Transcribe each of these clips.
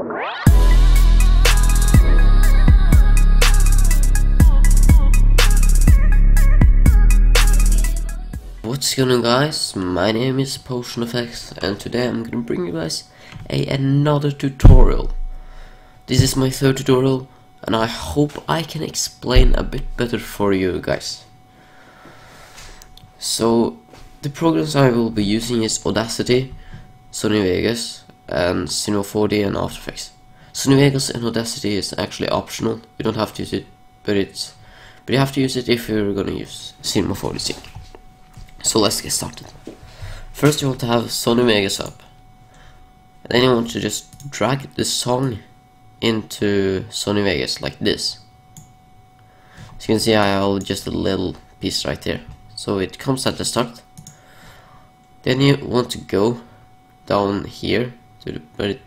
What's going on, guys? My name is PotionFX and today I'm gonna bring you guys another tutorial. This is my third tutorial and I hope I can explain a bit better for you guys. So the programs I will be using is Audacity, Sony Vegas and CINEMA4D and After Effects. Sony Vegas and Audacity is actually optional, you don't have to use it, but you have to use it if you're gonna use CINEMA4D sync. So let's get started. First you want to have Sony Vegas up. And then you want to just drag the song into Sony Vegas like this. As you can see, I have just a little piece right there. So it comes at the start. Then you want to go down here to the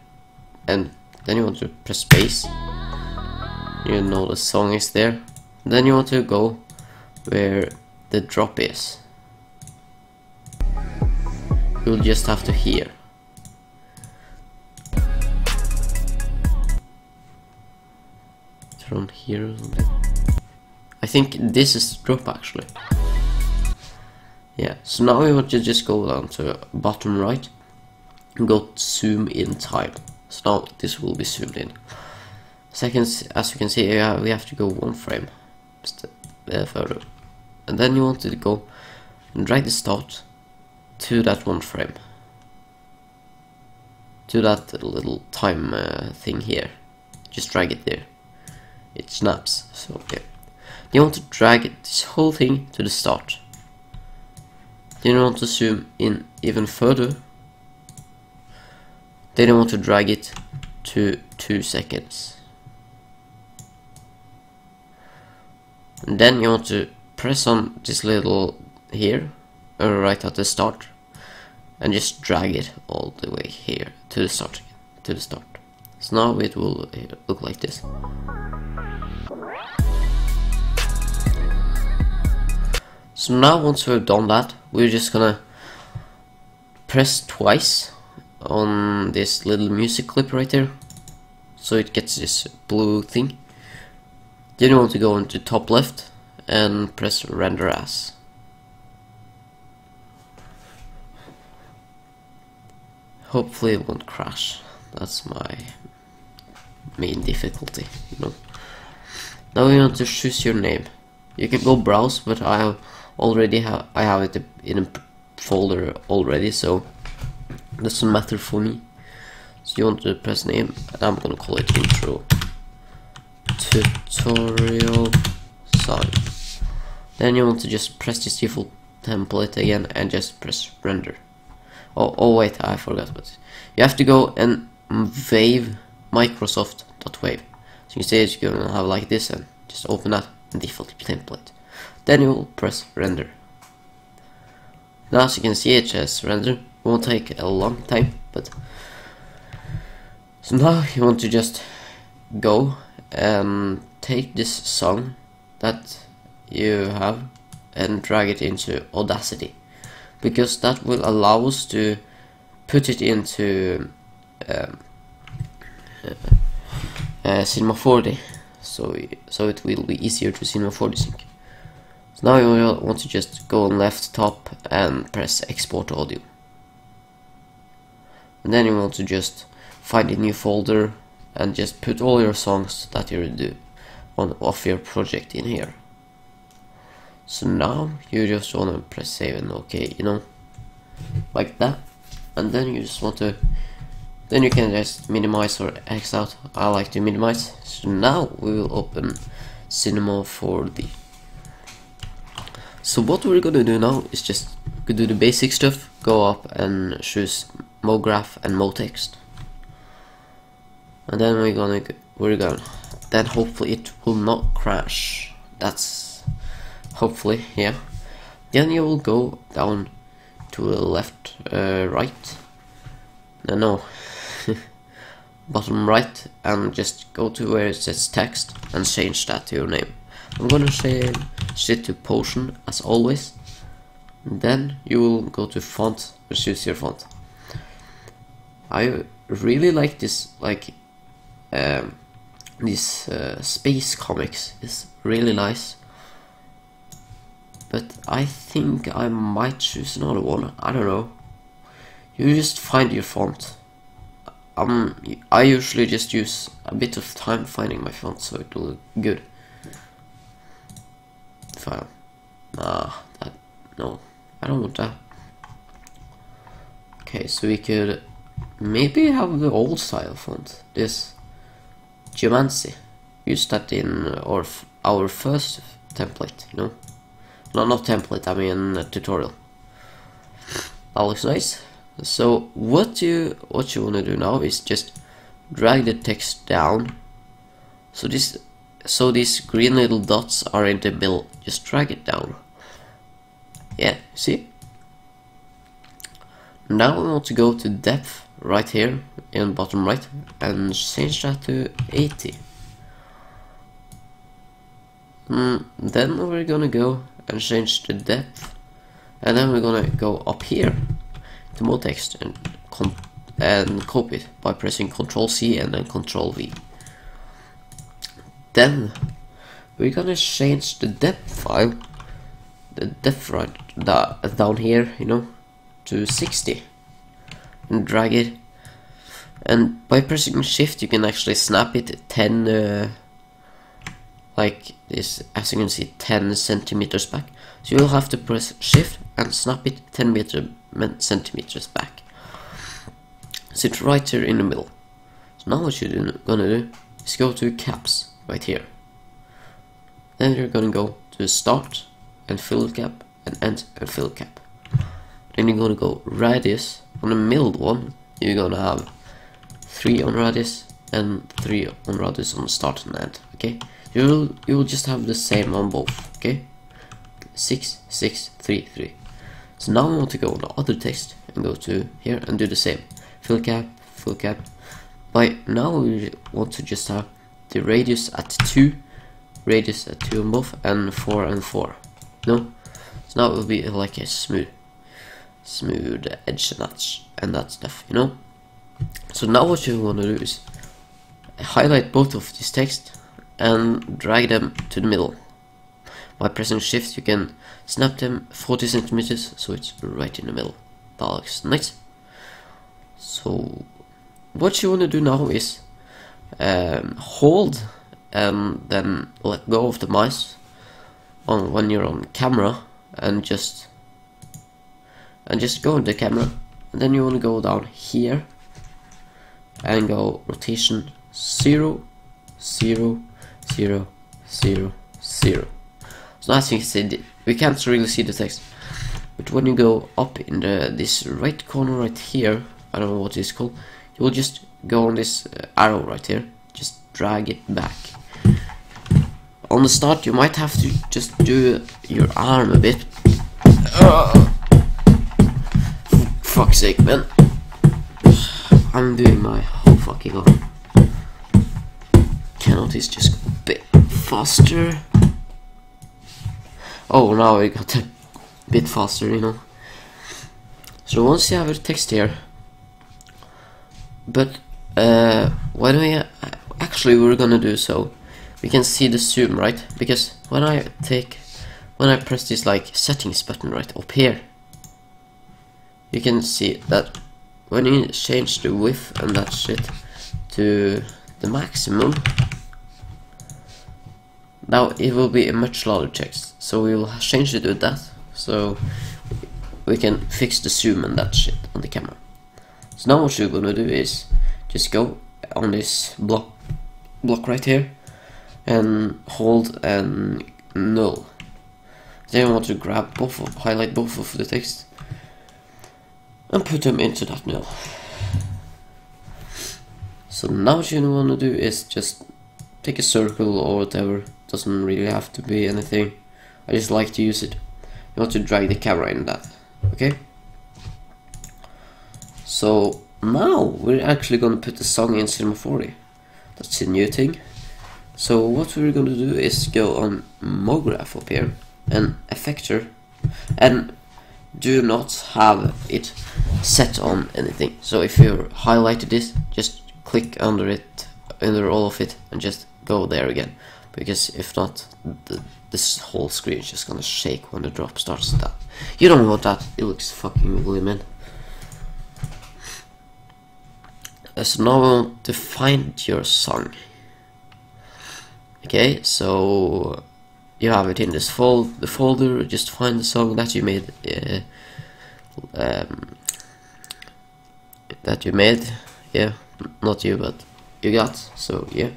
and then you want to press space. You know the song is there. Then you want to go where the drop is. You'll just have to hear. From here or something. I think this is drop actually. Yeah, so now we want to just go down to bottom right and go zoom in time. So now this will be zoomed in. Second, as you can see, we have to go one frame further. And then you want to go and drag the start to that one frame, to that little time thing here. Just drag it there. It snaps. So yeah, you want to drag this whole thing to the start. Then you want to zoom in even further. Then you want to drag it to 2 seconds. And then you want to press on this little here, right at the start, and just drag it all the way here to the start. So now it will look like this. So now once we've done that, we're just gonna press twice on this little music clip right there, so it gets this blue thing. Then you want to go into top left and press render as. Hopefully it won't crash. That's my main difficulty, you know. Now you want to choose your name. You can go browse, but I have it in a folder already, so it doesn't matter for me. So you want to press name, and I'm gonna call it intro tutorial song. Then you want to just press this default template again and just press render. Oh wait, I forgot, but you have to go and wave Microsoft.wave. So you say it's gonna have like this, and just open that and default template. Then you will press render. Now as you can see, it says render. It won't take a long time, but so now you want to just go and take this song that you have and drag it into Audacity, because that will allow us to put it into CINEMA4D, so it will be easier to CINEMA4D sync. So now you will want to just go on left top and press export audio, and then you want to just find a new folder and just put all your songs that you do of your project in here. So now you just want to press save and OK, you know, like that. And then you just want to, then you can just minimize or X out. I like to minimize. So now we will open CINEMA4D. So what we're gonna do now is just do the basic stuff. Go up and choose MoGraph and MoText, and then we're gonna then hopefully it will not crash. That's hopefully, yeah. Then you will go down to the left, right, no bottom right, and just go to where it says text and change that to your name. I'm gonna change it to Potion as always. And then you will go to font and choose your font. I really like this, like this space comics is really nice, but I think I might choose another one. I don't know. You just find your font. I usually just use a bit of time finding my font so it will look good. File. No, I don't want that. Okay, so we could maybe have the old style font. This Geomancy. Use that in our first template, you know. No, not template, I mean tutorial. That looks nice. So what you want to do now is just drag the text down. So these green little dots are in the middle. Just drag it down. Yeah, see? Now we want to go to depth right here in bottom right and change that to 80. Then we're gonna go and change the depth, and then we're gonna go up here to more text and copy it by pressing Ctrl C and then Ctrl V. Then we're gonna change the depth file, the depth right down here, you know, to 60, and drag it. And by pressing Shift, you can actually snap it 10, like this, as you can see, 10 centimeters back. So you'll have to press Shift and snap it 10 centimeters back. So it's right here in the middle. So now what you're gonna do is go to caps right here. Then you're gonna go to Start and Fill Cap and End and Fill Cap. Then you're gonna go radius. On the middle one, you're gonna have 3 on radius and 3 on radius on the start and end. Okay, you will just have the same on both. Okay, 6, 6, 3, 3. So now we want to go on the other text and go to here and do the same. Fill cap, fill cap. By now we want to just have the radius at 2, radius at 2 on both, and 4 and 4. No, so now it will be like a smooth edge and that stuff, you know. So now what you want to do is highlight both of these text and drag them to the middle. By pressing Shift, you can snap them 40 centimeters so it's right in the middle. That looks nice. So what you want to do now is hold and then let go of the mouse when you're on camera, and just go in the camera, and then you want to go down here and go rotation 0, 0, 0, 0, 0. So as you can see, we can't really see the text, but when you go up in this right corner right here, I don't know what it's called, you will just go on this arrow right here, just drag it back. On the start you might have to just do your arm a bit. Fuck's sake, man. I'm doing my whole fucking arm. Cannot this just go a bit faster? Oh, now I got a bit faster, you know. So once you have the text here, but when we actually we're gonna do so, we can see the zoom, right? Because when I press this like settings button right up here, you can see that when you change the width and that shit to the maximum, now it will be a much larger text. So we will change it with that, so we can fix the zoom and that shit on the camera. So now what you're gonna do is just go on this block right here and hold and null. Then you want to grab highlight both of the text and put them into that null. So now what you want to do is just take a circle or whatever. Doesn't really have to be anything. I just like to use it. You want to drag the camera in that. Okay. So now we're actually gonna put the song in CINEMA4D. That's a new thing. So what we're gonna do is go on MoGraph up here and Effector, and do not have it set on anything. So if you highlighted this, just click under it under all of it and just go there again, because if not, this whole screen is just gonna shake when the drop starts. That you don't want that. It looks fucking ugly, man. So now we want to find your song. Okay, so you have it in this folder. Just find the song that you made. Yeah, not you, but you got. So yeah,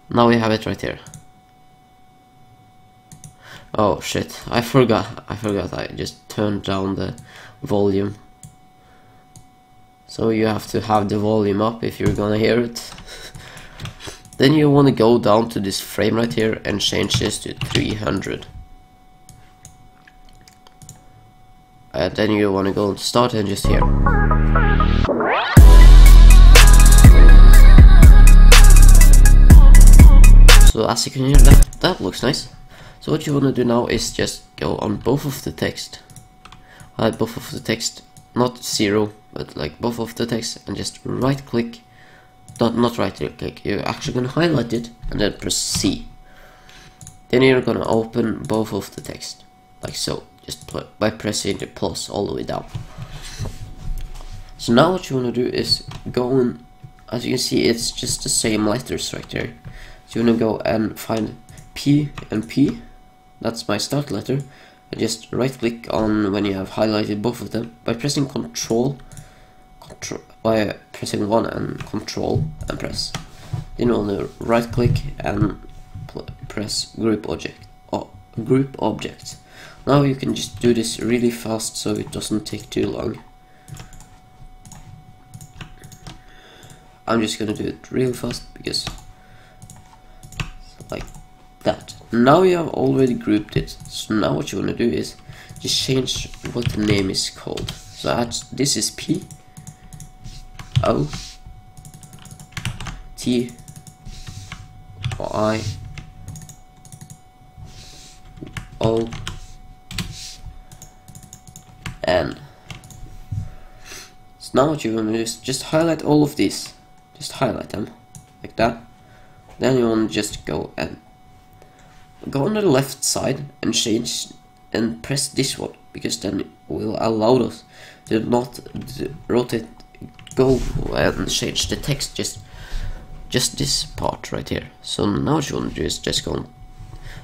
now we have it right here. Oh shit, I forgot. I just turned down the volume. So you have to have the volume up if you're gonna hear it. Then you want to go down to this frame right here and change this to 300. And then you want to go and start and just here. So as you can hear, that looks nice. So what you want to do now is just go on both of the text. Both of the text, not 0, but like both of the text, and just right click. Not right click, you're actually gonna highlight it and then press C. Then you're gonna open both of the text, like so, just by pressing the plus all the way down. So now what you wanna do is go and, as you can see, it's just the same letters right there. So you wanna go and find P and P, that's my start letter, and just right click on when you have highlighted both of them by pressing by pressing 1 and Control and press. Then you want to right click and press group objects. Now you can just do this really fast so it doesn't take too long. I'm just gonna do it real fast because like that. Now you have already grouped it. So now what you want to do is just change what the name is called. So this is P O T I O N. So now what you want to do is just highlight all of these. Just highlight them like that. Then you want to just go on the left side and change and press this one, because then it will allow us to not rotate, go and change the text, just this part right here. So now what you want to do is just go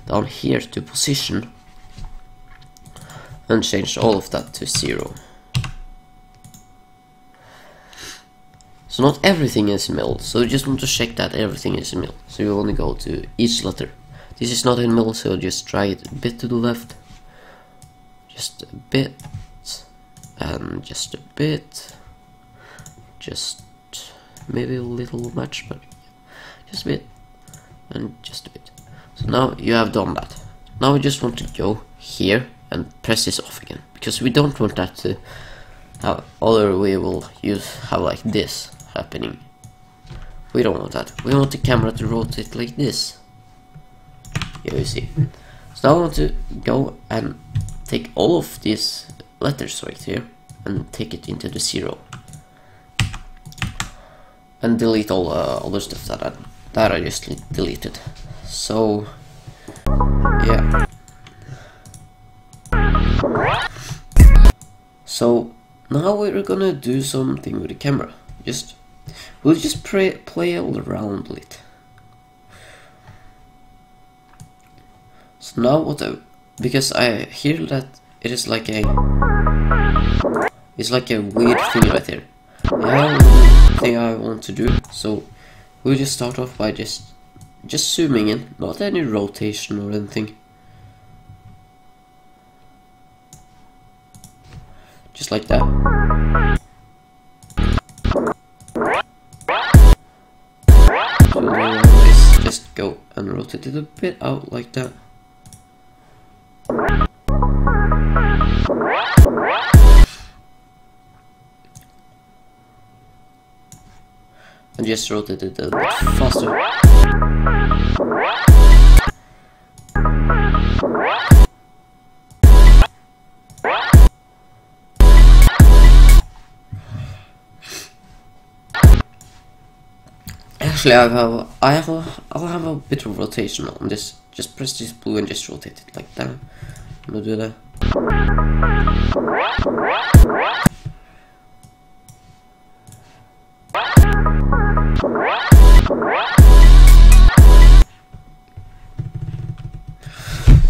down here to position and change all of that to 0. So not everything is milled, so you just want to check that everything is milled. So you want to go to each letter. This is not in mill, so just drag it a bit to the left, just a bit, and just a bit, just maybe a little much, but just a bit, and just a bit. So now you have done that. Now we just want to go here and press this off again, because we don't want that to have, other we will have like this happening. We don't want that. We want the camera to rotate like this. Here you see. So now I want to go and take all of these letters right here and take it into the 0. And delete all other stuff that I just deleted. So yeah. So now we're gonna do something with the camera. We'll just play all around with it. So now because I hear that it is like it's like a weird thing right there. I have one thing I want to do, so we'll just start off by just zooming in, not any rotation or anything. Just like that. So now just go and rotate it a bit out like that. And just rotate it a little bit faster. Actually, I'll have a bit of rotation on this. Just press this blue and just rotate it like that. I'm gonna do that.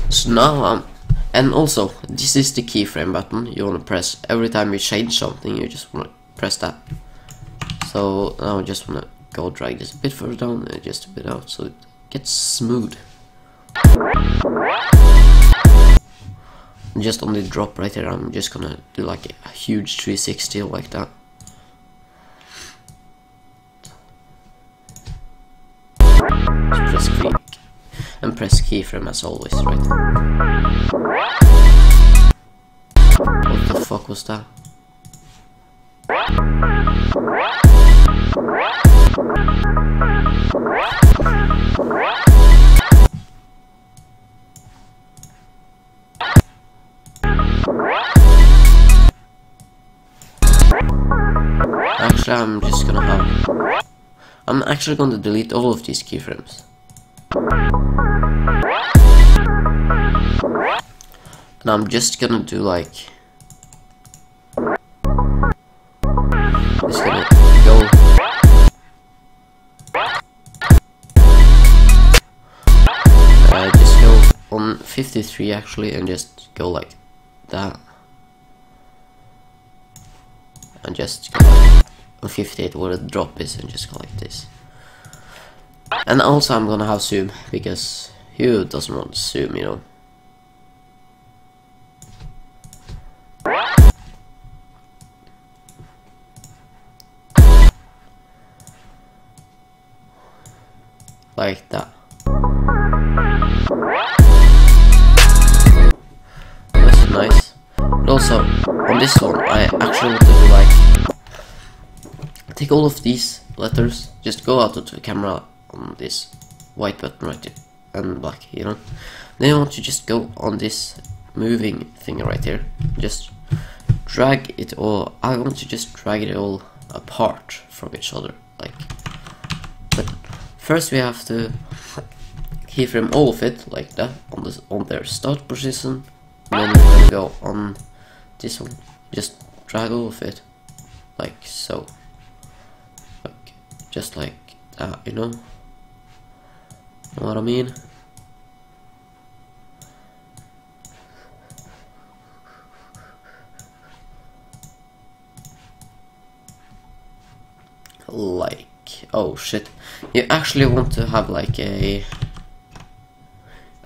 So now and also this is the keyframe button you want to press every time you change something. You just want to press that. So now I just want to go drag this a bit further down and just a bit out so it gets smooth. And just on the drop right here, I'm just gonna do like a huge 360 like that. Just press click and press keyframe as always, right? What the fuck was that? Actually, I'm actually going to delete all of these keyframes. And I'm just gonna do like, just gonna go just go on 53 actually, and just go like that, and just go like on 58 where the drop is, and just go like this. And also I'm gonna have zoom, because who doesn't want zoom, you know? Like that. That's nice. But also on this one I actually want to do like, take all of these letters, just go out of the camera on this white button right here and black, you know. Then I want to just go on this moving thing right here, just drag it all. I want to just drag it all apart from each other, like. But first we have to keyframe all of it like that on this, on their start position. And then we're gonna go on this one, just drag all of it like so, like just like that, you know. Know what I mean? Like, oh shit, you actually want to have like a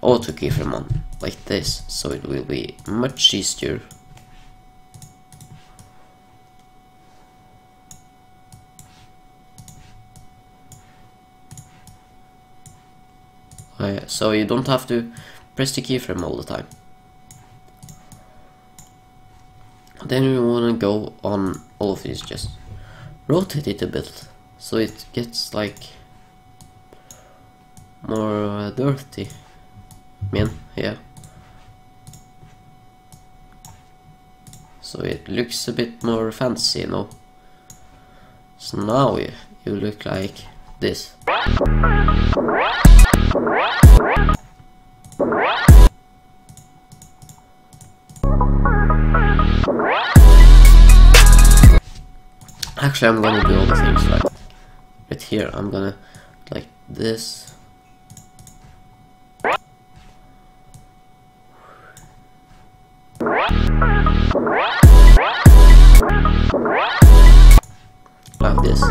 auto keyframe on like this, so it will be much easier. So you don't have to press the keyframe all the time. Then we want to go on all of these, just rotate it a bit so it gets like more dirty. Yeah. So it looks a bit more fancy, you know. So now you look like this. Actually, I'm gonna do all the things like right here. I'm gonna like this. Like this.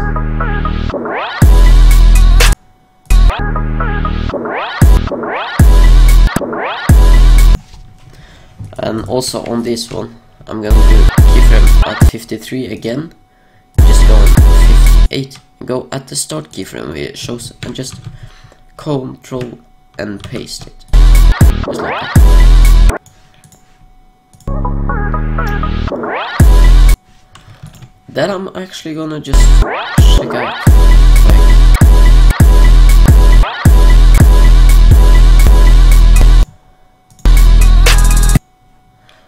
And also on this one, I'm gonna do keyframe at 53 again. Just go on 58, go at the start keyframe where it shows, and just Control and paste it. Just like that. Then I'm actually gonna just check out.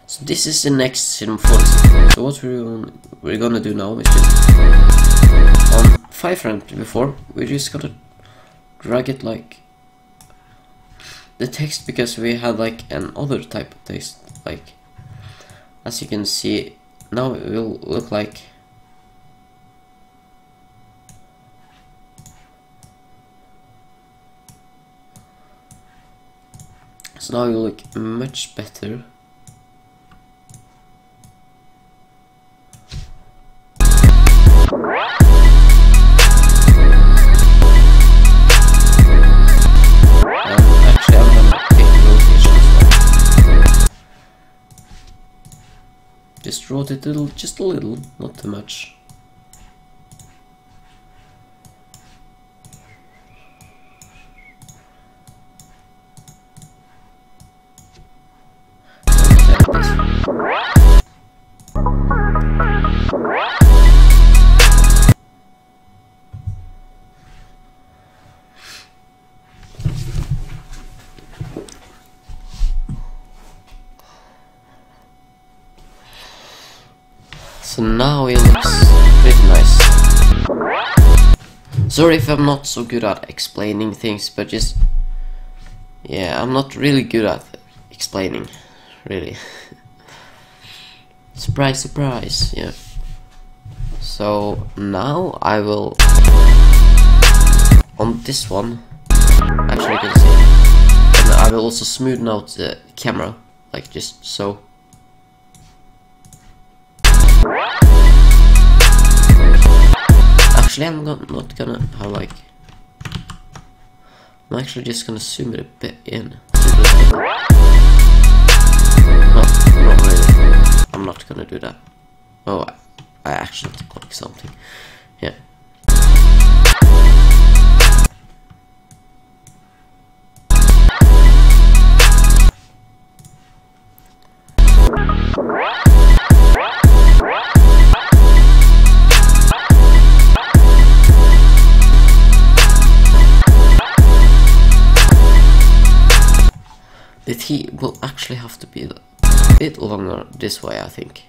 So this is the next CINEMA4D. So what we're gonna do now is just on 5 frame before, we're just gonna drag it like the text, because we had like another type of text, like as you can see now it will look like so now it will look much better. Actually I'm gonna take the rotation as well. Just rotate just a little, not too much. So now it looks pretty nice. Sorry if I'm not so good at explaining things, but just, yeah, I'm not really good at explaining, really. Surprise, surprise, yeah. So now I will, on this one, actually you can see, and I will also smoothen out the camera, like just so. Actually, I'm not gonna have like. I'm actually just gonna zoom it a bit in. No, not really. I'm not gonna do that. Oh, I actually clicked something. Yeah. The T will actually have to be a bit longer this way, I think.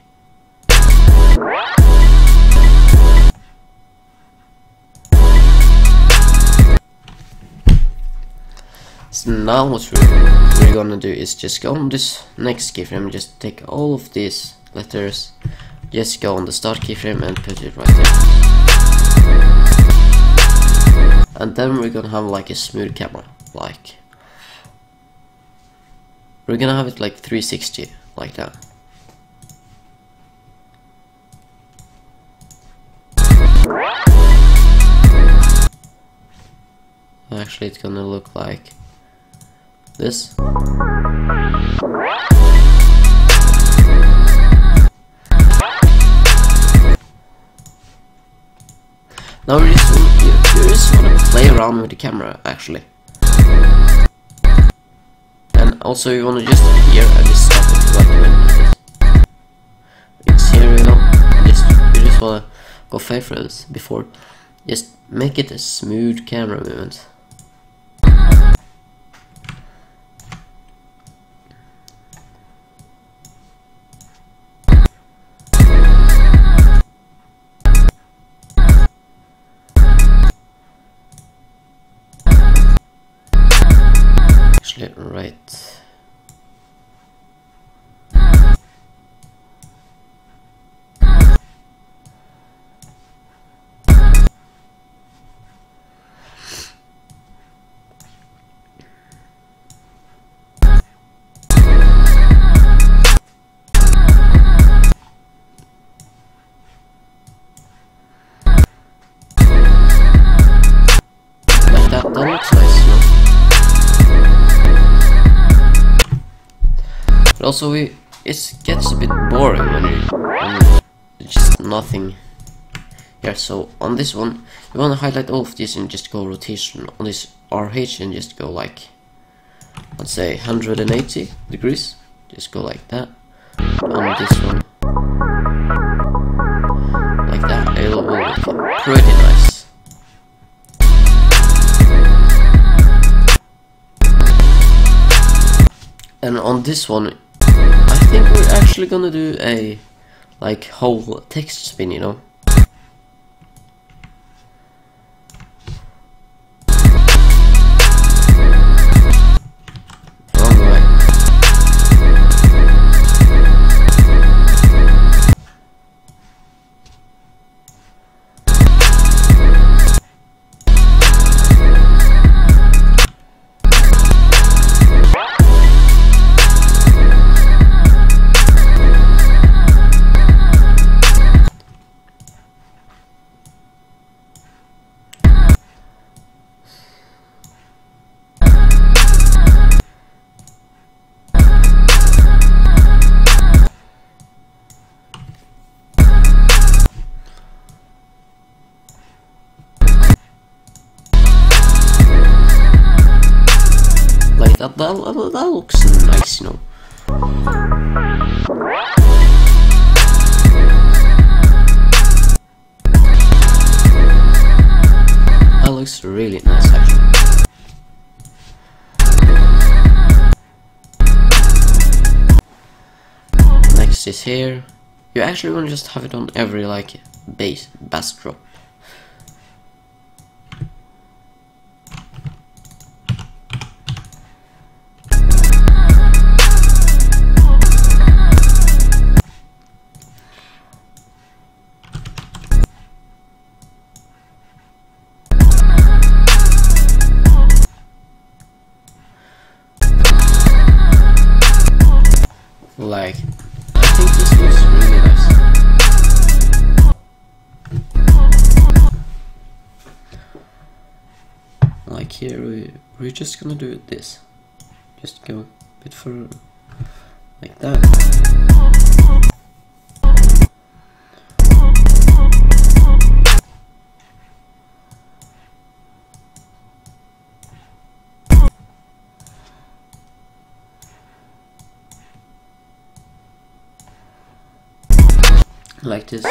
So now what we're gonna do is just go on this next keyframe, just take all of these letters, just go on the start keyframe and put it right there. And then we're gonna have like a smooth camera, like we're gonna have it like 360, like that. Actually, it's gonna look like this. Now you just want to play around with the camera, actually. And also you want to just here and just stop it like when it's here, you know. You just want to go 5 frames before. Just make it a smooth camera movement. Actually, right. That looks nice, you know? But also it gets a bit boring when it's just nothing here. So on this one, you want to highlight all of this and just go rotation on this RH and just go like, let's say 180 degrees. Just go like that. On this one, like that. It'll look pretty nice. And on this one, I think we're actually gonna do a like whole text spin, you know. that looks nice, you know. That looks really nice, actually. Next is here. You actually want to just have it on every like bass drop. Like, I think this looks really nice. Like here, we're just gonna do this. Just go a bit further, like that. Like this.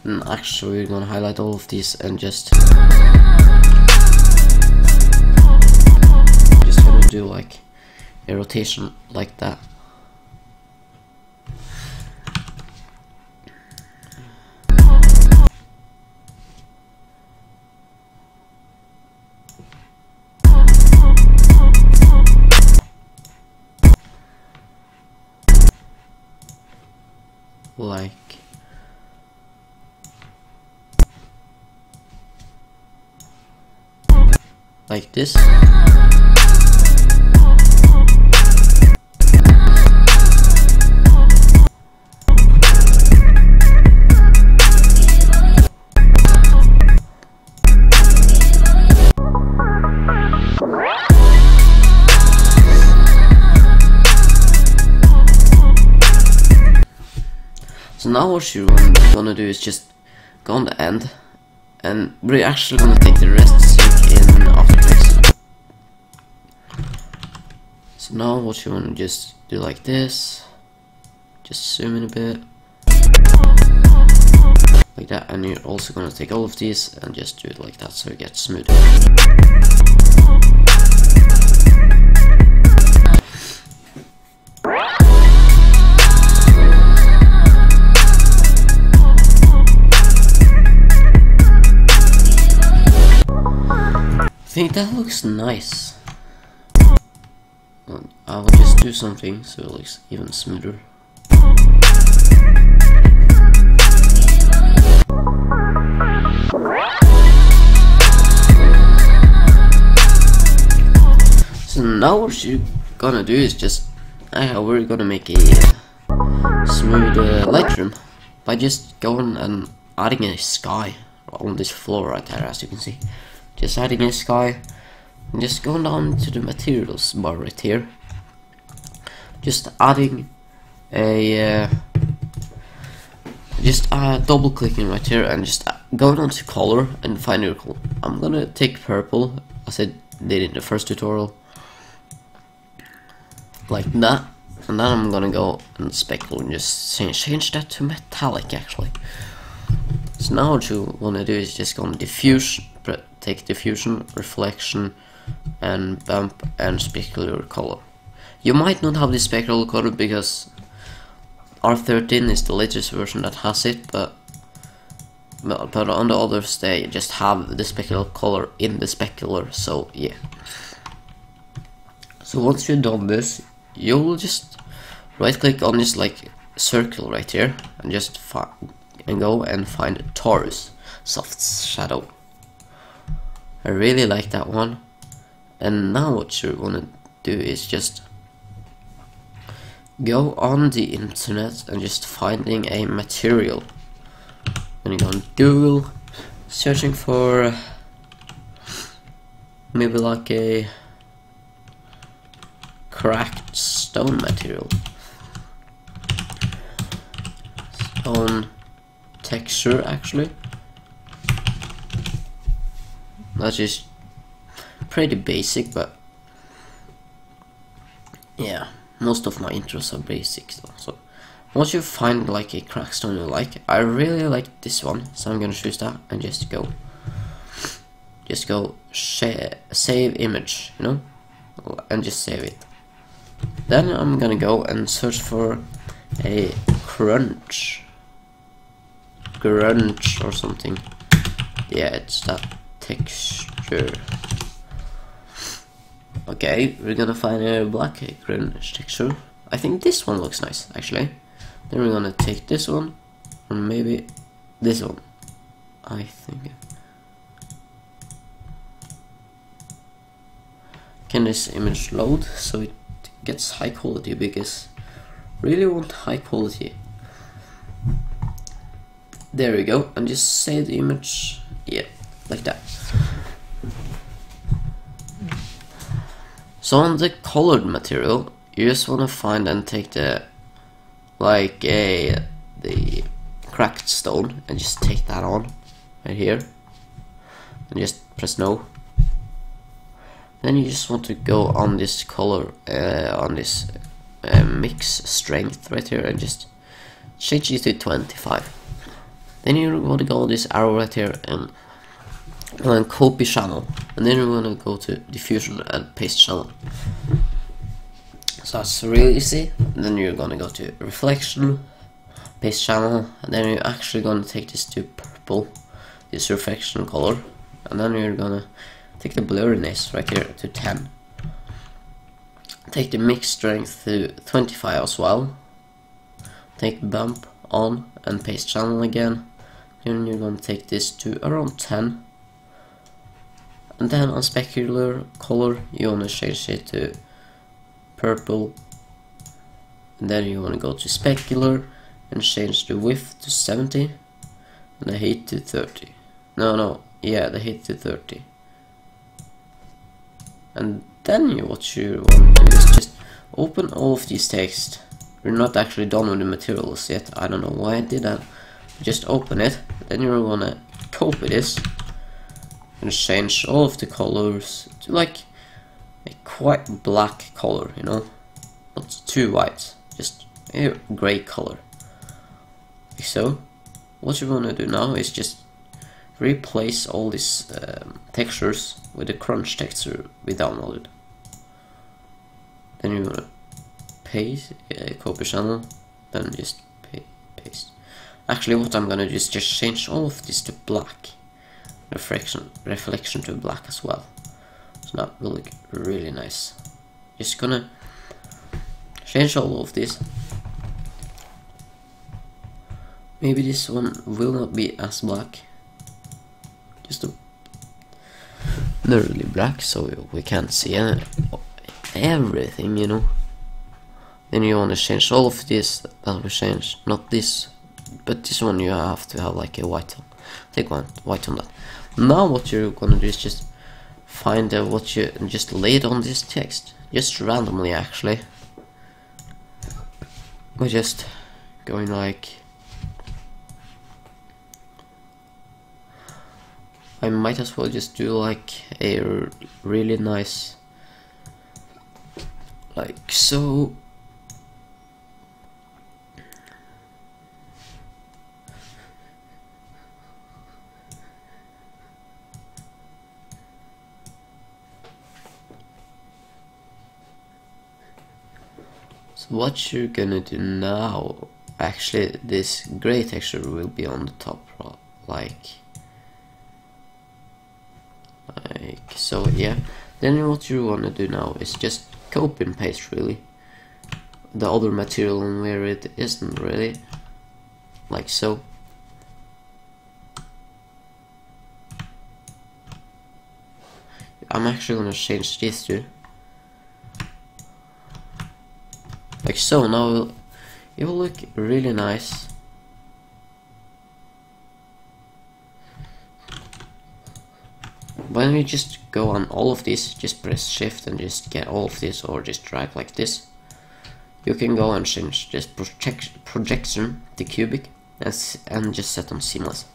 And actually we're gonna highlight all of these and just gonna do like a rotation like that. Like this. So now what you're gonna do is just go on the end, and we're actually gonna take the rest sync in After Effects. So now what you wanna just do like this, just zoom in a bit, like that, and you're also gonna take all of these and just do it like that so it gets smoother. I think that looks nice. I will just do something so it looks even smoother. So now what you're gonna do is just we're gonna make a smooth Lightroom by just going and adding a sky on this floor right there, as you can see. Just adding a sky and just going down to the materials bar right here. Just adding a double clicking right here and just going on to color and find your color. I'm gonna take purple as I did in the first tutorial, like that, and then I'm gonna go and speckle and just change that to metallic actually. So now what you wanna do is just go on diffusion, take diffusion, reflection, and bump and specular color. You might not have the specular color because R13 is the latest version that has it, but on the others they just have the specular color in the specular, so yeah. So once you've done this, you'll just right click on this like circle right here and just go and find Taurus soft shadow. I really like that one. And now what you want to do is just go on the internet and just finding a material. When you go on Google, searching for maybe like a cracked stone material. Stone texture actually. That is pretty basic, but yeah, most of my intros are basic though. So once you find like a crackstone you like, I really like this one, so I'm gonna choose that and just go save image, you know, and just save it. Then I'm gonna go and search for a grunge or something. Yeah, it's that texture. Okay, we're gonna find a black grunge texture. I think this one looks nice actually. Then we're gonna take this one, or maybe this one. I think. Can this image load so it gets high quality, because really want high quality. There we go, and just save the image. Yeah, like that. So on the colored material, you just want to find and take the the cracked stone and just take that on right here, and just press no. Then you just want to go on this color, on this mix strength right here, and just change it to 25. Then you want to go on this arrow right here and copy channel, and then you want to go to diffusion and paste channel. So that's really easy. And then you're gonna go to reflection, paste channel, and then you're actually gonna take this to purple, this reflection color, and then you're gonna take the blurriness right here to 10. Take the mix strength to 25 as well. Take bump on and paste channel again. Then you're gonna take this to around 10. And then on specular color, you wanna change it to purple. And then you wanna go to specular and change the width to 70 and the height to 30. Yeah, the height to 30. And then what you want to do is just open all of these text. We're not actually done with the materials yet. I don't know why I did that. Just open it. Then you're gonna copy this and change all of the colors to like a quite black color, you know, not too white, just a gray color. Like so. What you wanna do now is just replace all these textures with the crunch texture we downloaded. Then you wanna paste, copy channel, then just paste. Actually, what I'm gonna do is just change all of this to black, reflection to black as well. So that will look really nice. Just gonna change all of this. Maybe this one will not be as black. Just nearly black, so we can't see everything, you know. Then you want to change all of this that we changed, not this, but this one you have to have like a white on. Take one white on that. Now what you're gonna do is just find what you just laid on this text, just randomly actually. We're just going like, I might as well just do like a really nice, like so. So what you're gonna do now, actually this gray texture will be on the top, like so, yeah. Then what you wanna do now is just copy and paste really the other material and where it isn't really, like so. I'm actually gonna change this too. Like so. Now it will look really nice. When we just go on all of this, just press shift and just get all of this, or just drag like this. You can go and change this projection to cubic, and just set on seamless.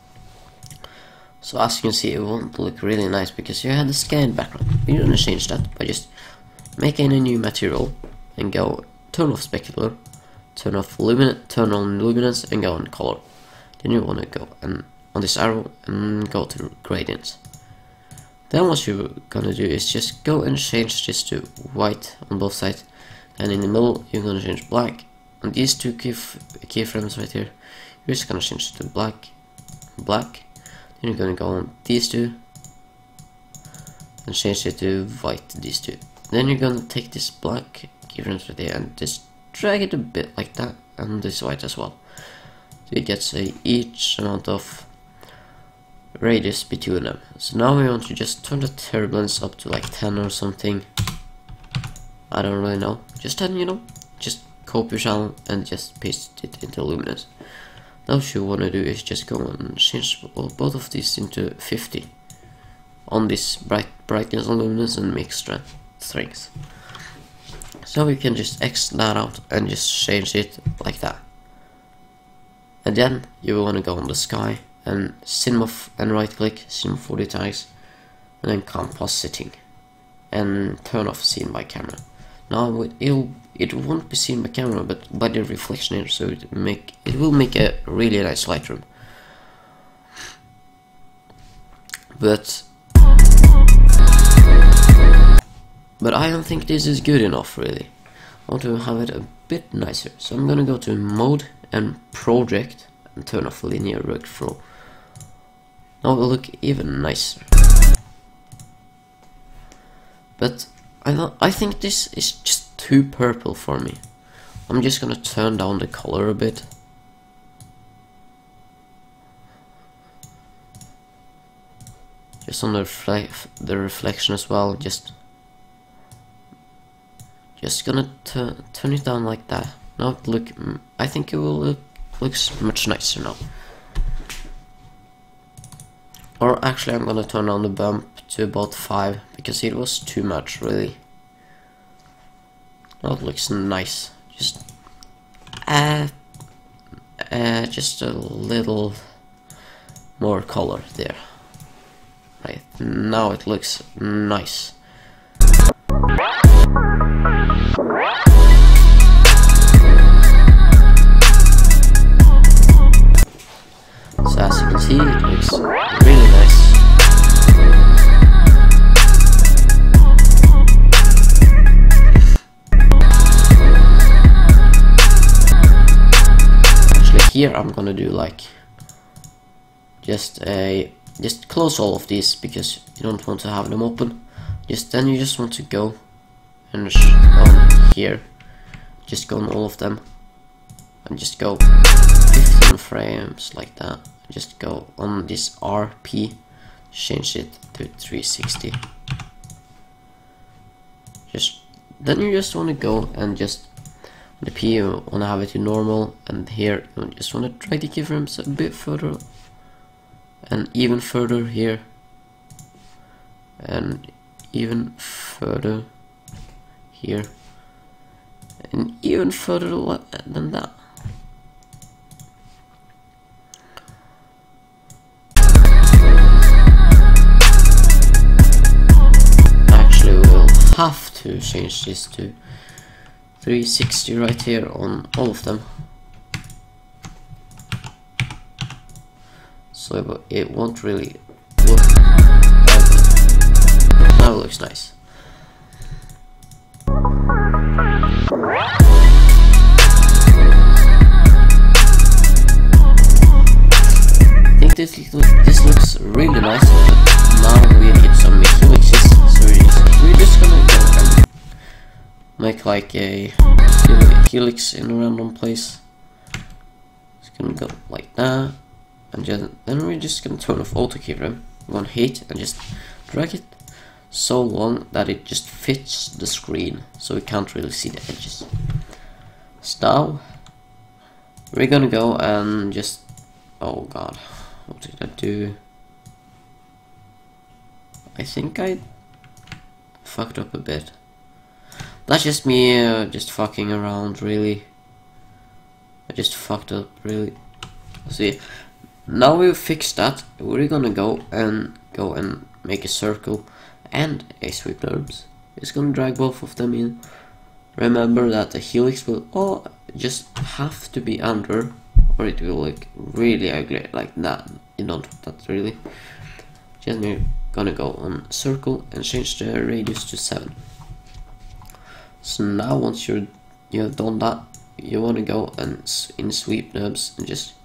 So as you can see, it won't look really nice because you had the scanned background. We're gonna change that by just making a new material and go turn off specular, turn on luminance, and go on color. Then you wanna go and on this arrow and go to gradients. Then what you're gonna do is just go and change this to white on both sides, and in the middle you're gonna change black. And these two keyframes right here, you're just gonna change to black. Then you're gonna go on these two and change it to white, these two. Then you're gonna take this black keyframes right here and just drag it a bit like that, and this white as well. So it gets each amount of radius between them. So now we want to just turn the turbulence up to like 10 or something. I don't really know. Just 10, you know. Just copy your channel and just paste it into luminance. Now what you want to do is just go and change both of these into 50 on this brightness and luminance and make strength. So we can just X that out and just change it like that. And then you want to go on the sky and and right click CINEMA4D tags and then compositing and turn off scene by camera. Now it won't be seen by camera, but by the reflection here, so it will make a really nice Lightroom. But I don't think this is good enough really. I want to have it a bit nicer, so I'm gonna go to mode and project and turn off linear workflow. Now it will look even nicer. But I think this is just too purple for me. I'm just gonna turn down the color a bit. Just on the reflection as well. Just gonna turn it down like that. Now I think it will looks much nicer now. Or actually I'm gonna turn down the bump to about 5 because it was too much really. Now it looks nice. Just a little more color there. Right, now it looks nice. So as you can see, it looks really nice. Actually here I'm gonna do like just close all of these because you don't want to have them open. Then you just want to go and on here, just go on all of them and just go 15 frames like that. Just go on this RP, change it to 360. Then you just want to go and just on the P you want to have it to normal, and here you just want to drag the keyframes a bit further and even further here and even further here and even further than that. Actually we'll have to change this to 360 right here on all of them, so it won't really look that good. Now it looks nice. I think this looks really nice, but now we need some helixes, so we're just gonna go and make like a helix in a random place. It's gonna go like that, and then we're just gonna turn off auto keyframe. We're gonna hit and just drag it so long that it just fits the screen, so we can't really see the edges. So now we're gonna go and just, oh god, what did I do? I think I fucked up a bit. That's just me just fucking around really. I just fucked up really. See, now we've fixed that. We're gonna go and make a circle and a sweep NURBS. It's gonna drag both of them in. Remember that the helix will all just have to be under, or it will look really ugly like that. You don't want that really. Just we're gonna go on circle and change the radius to 7. So now once you have done that, you want to go and in sweep NURBS and just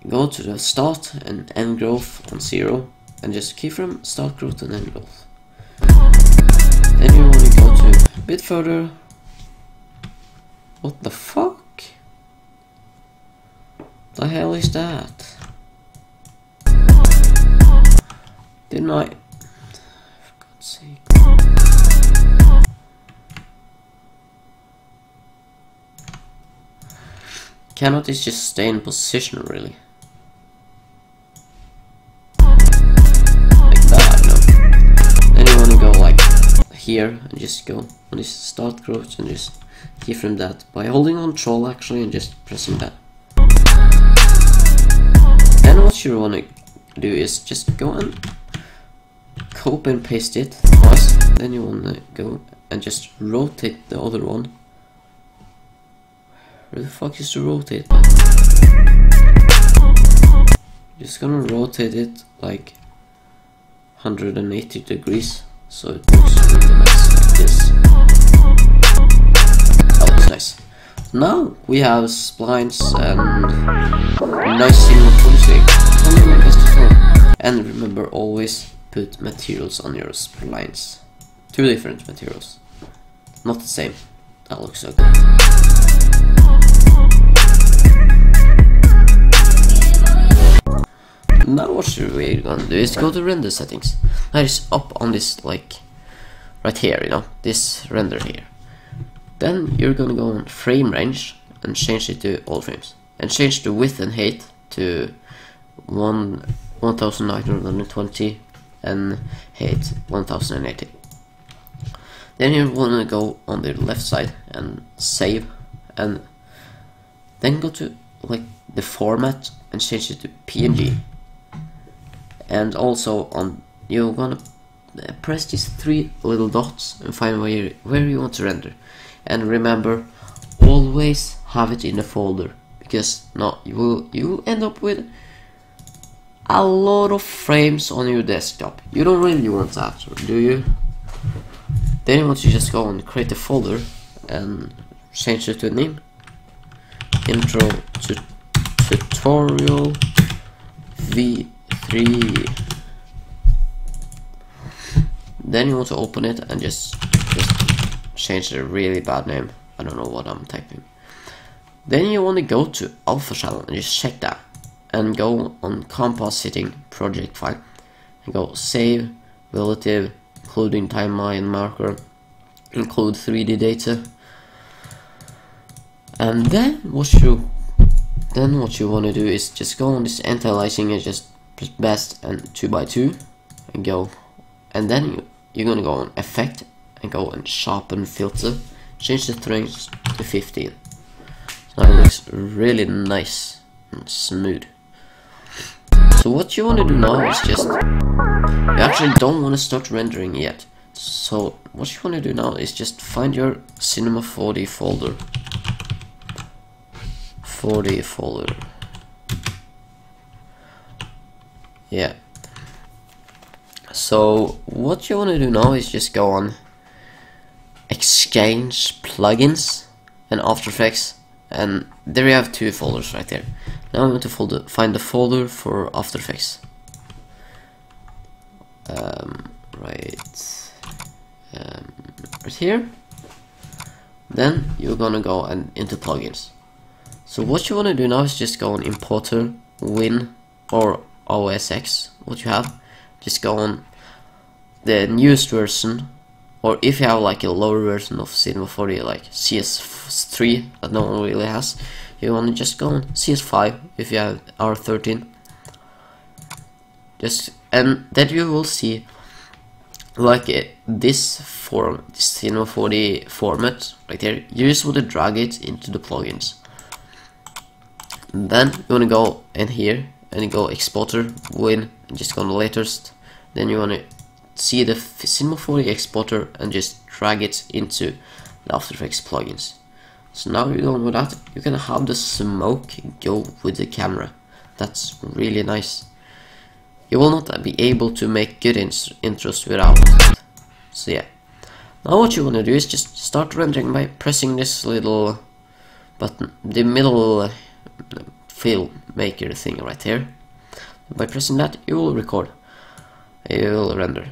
go to the start and end growth on 0 and just keyframe start growth and end growth. Then you want to go to a bit further. What the fuck? The hell is that? Didn't I? For God's sake. Cannot it just stay in position really? Like that, no. Then you want to go like here and just go on this start growth and just keyframe that by holding on Control actually and just pressing that. Then what you want to do is just go and copy and paste it twice. Then you want to go and just rotate the other one. Where the fuck is the rotate button? Just gonna rotate it like 180 degrees so it looks really nice like this. That looks nice. Now we have splines and nice CINEMA4D. And remember, always put materials on your splines. 2 different materials, not the same. That looks so good. Now what we're gonna do is go to render settings. That is up on this, like right here, you know, this render here. Then you're gonna go on frame range and change it to all frames, and change the width and height to 1920 and height 1080. Then you wanna go on the left side and save, and then go to like the format and change it to PNG. And also on, you're gonna press these 3 little dots and find where you want to render. And remember, always have it in a folder, because you will end up with a lot of frames on your desktop. You don't really want that, do you? Then you want to just go and create a folder and change it to a name. Intro to tutorial V3. Then you want to open it and just change the really bad name. I don't know what I'm typing. Then you want to go to Alpha Channel and just check that, and go on compositing project file and go save relative, including timeline marker, include 3D data. And then what you want to do is just go on this anti-aliasing and just press best and 2x2 and go, and then you're gonna go on effect and go and sharpen filter, change the strength to 15. So now it looks really nice and smooth. So what you want to do now is just, you actually don't want to start rendering yet. So what you want to do now is just find your CINEMA4D folder. Yeah. So what you want to do now is just go on Exchange plugins and After Effects, and there you have 2 folders right there. Now I'm going to find the folder for After Effects. Right here. Then you're gonna go and into plugins. So what you want to do now is just go on Importer, Win, or OSX, what you have. Just go on the newest version, or if you have like a lower version of CINEMA4D, like CS3 that no one really has, you want to just go on CS5 if you have R13. And then you will see like this CINEMA4D format right there. You just want to drag it into the plugins. Then you want to go in here and you go exporter, win, and just go on the latest. Then you want to see the CINEMA4D exporter and just drag it into the After Effects plugins. So now you're done with that, you can have the smoke go with the camera. That's really nice. You will not be able to make good intros without it. So yeah. Now what you want to do is just start rendering by pressing this little button, the middle filmmaker thing right here. By pressing that, you will record. You will render.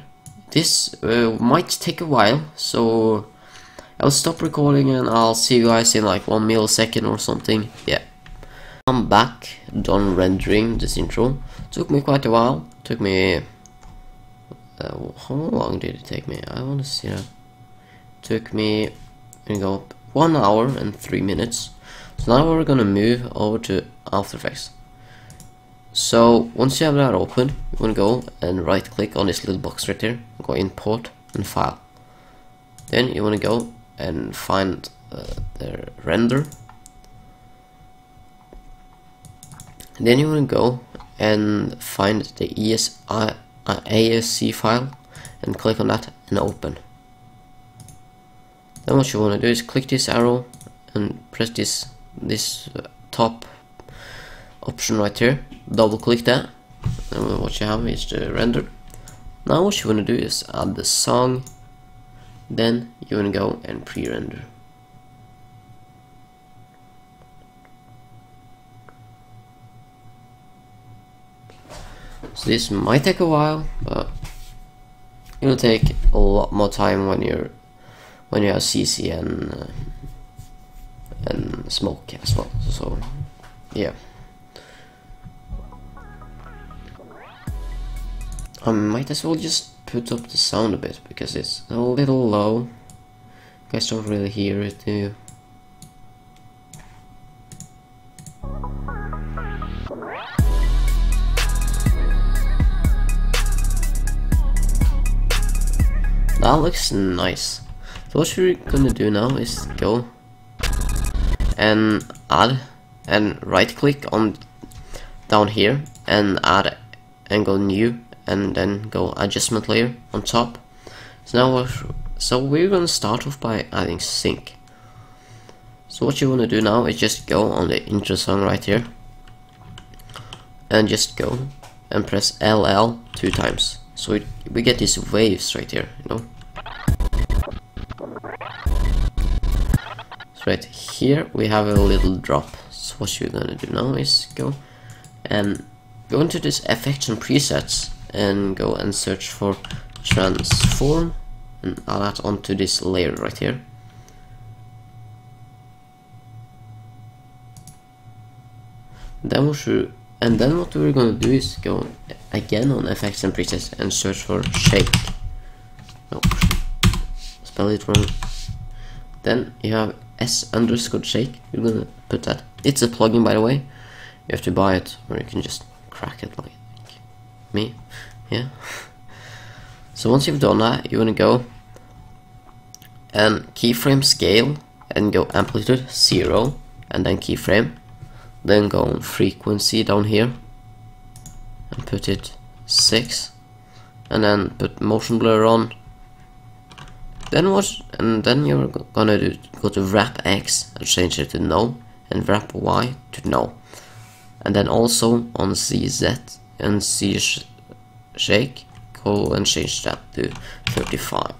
This might take a while, so I'll stop recording and I'll see you guys in like 1 millisecond or something. Yeah. I'm back, done rendering this intro. Took me quite a while. Took me how long did it take me? I want to see that. Took me 1 hour and 3 minutes. So now we're gonna move over to After Effects. So once you have that open, you want to go and right click on this little box right here, go import and file. Then you want to go and find the render. And then you want to go and find the ASC file and click on that and open. Then what you want to do is click this arrow and press this top option right here, double click that, and what you have is the render. Now what you want to do is add the song, then you want to go and pre-render. So this might take a while, but it'll take a lot more time when you have CC and smoke as well. So yeah. I might as well just put up the sound a bit because it's a little low. You guys don't really hear it, do you? That looks nice. So what we're gonna do now is go and add and right click on down here and add and go new and then go adjustment layer on top. So now we're gonna start off by adding sync. So what you want to do now is just go on the intro song right here and just go and press LL 2 times. So we get these waves right here, you know. So right here we have a little drop. So what you're gonna do now is go into this effects and presets and go and search for transform and add that onto this layer right here. Then what we're gonna do is go again on effects and presets and search for shake. No, spell it wrong. Then you have S_shake. You're gonna put that. It's a plugin, by the way. You have to buy it, or you can just crack it like me. Yeah. So once you've done that, you wanna go and keyframe scale and go amplitude 0 and then keyframe. Then go on frequency down here and put it 6 and then put motion blur on. Then then you're gonna go to wrap X and change it to no and wrap Y to no. And then also on CZ and C shake, go and change that to 35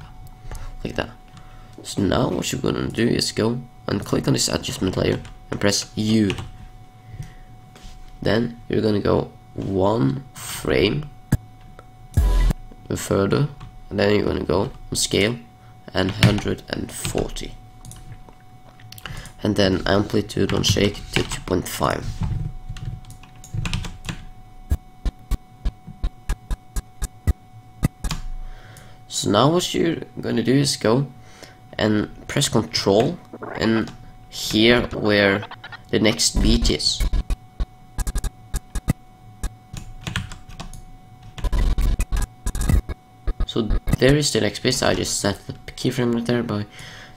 like that. So now what you're gonna do is go and click on this adjustment layer and press U. Then you're gonna go 1 frame further, and then you're gonna go on scale and 140, and then amplitude on shake to 2.5. So now what you're gonna do is go and press Ctrl and here where the next beat is. So there is the next bit. I just set the keyframe right there by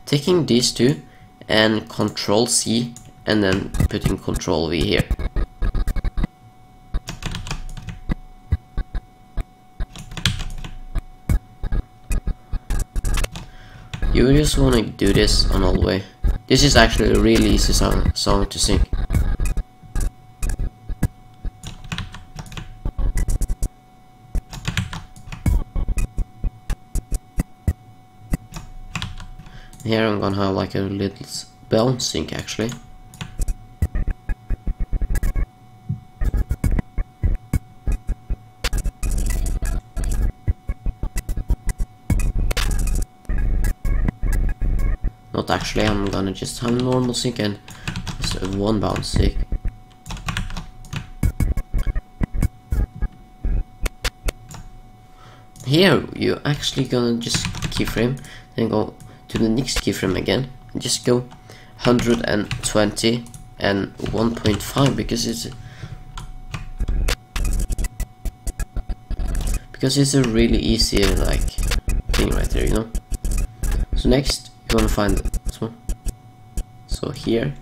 taking these two and Ctrl C and then putting Ctrl V here. You just want to do this on all the way. This is actually a really easy song to sing. Here I'm gonna have like a little bounce sync actually. Not actually, I'm gonna just have a normal sync and just one bounce sync. Here you actually gonna just keyframe, then go to the next keyframe again, and just go 120 and 1.5 because it's a really easy like thing right there, you know. So next you wanna find this one. So here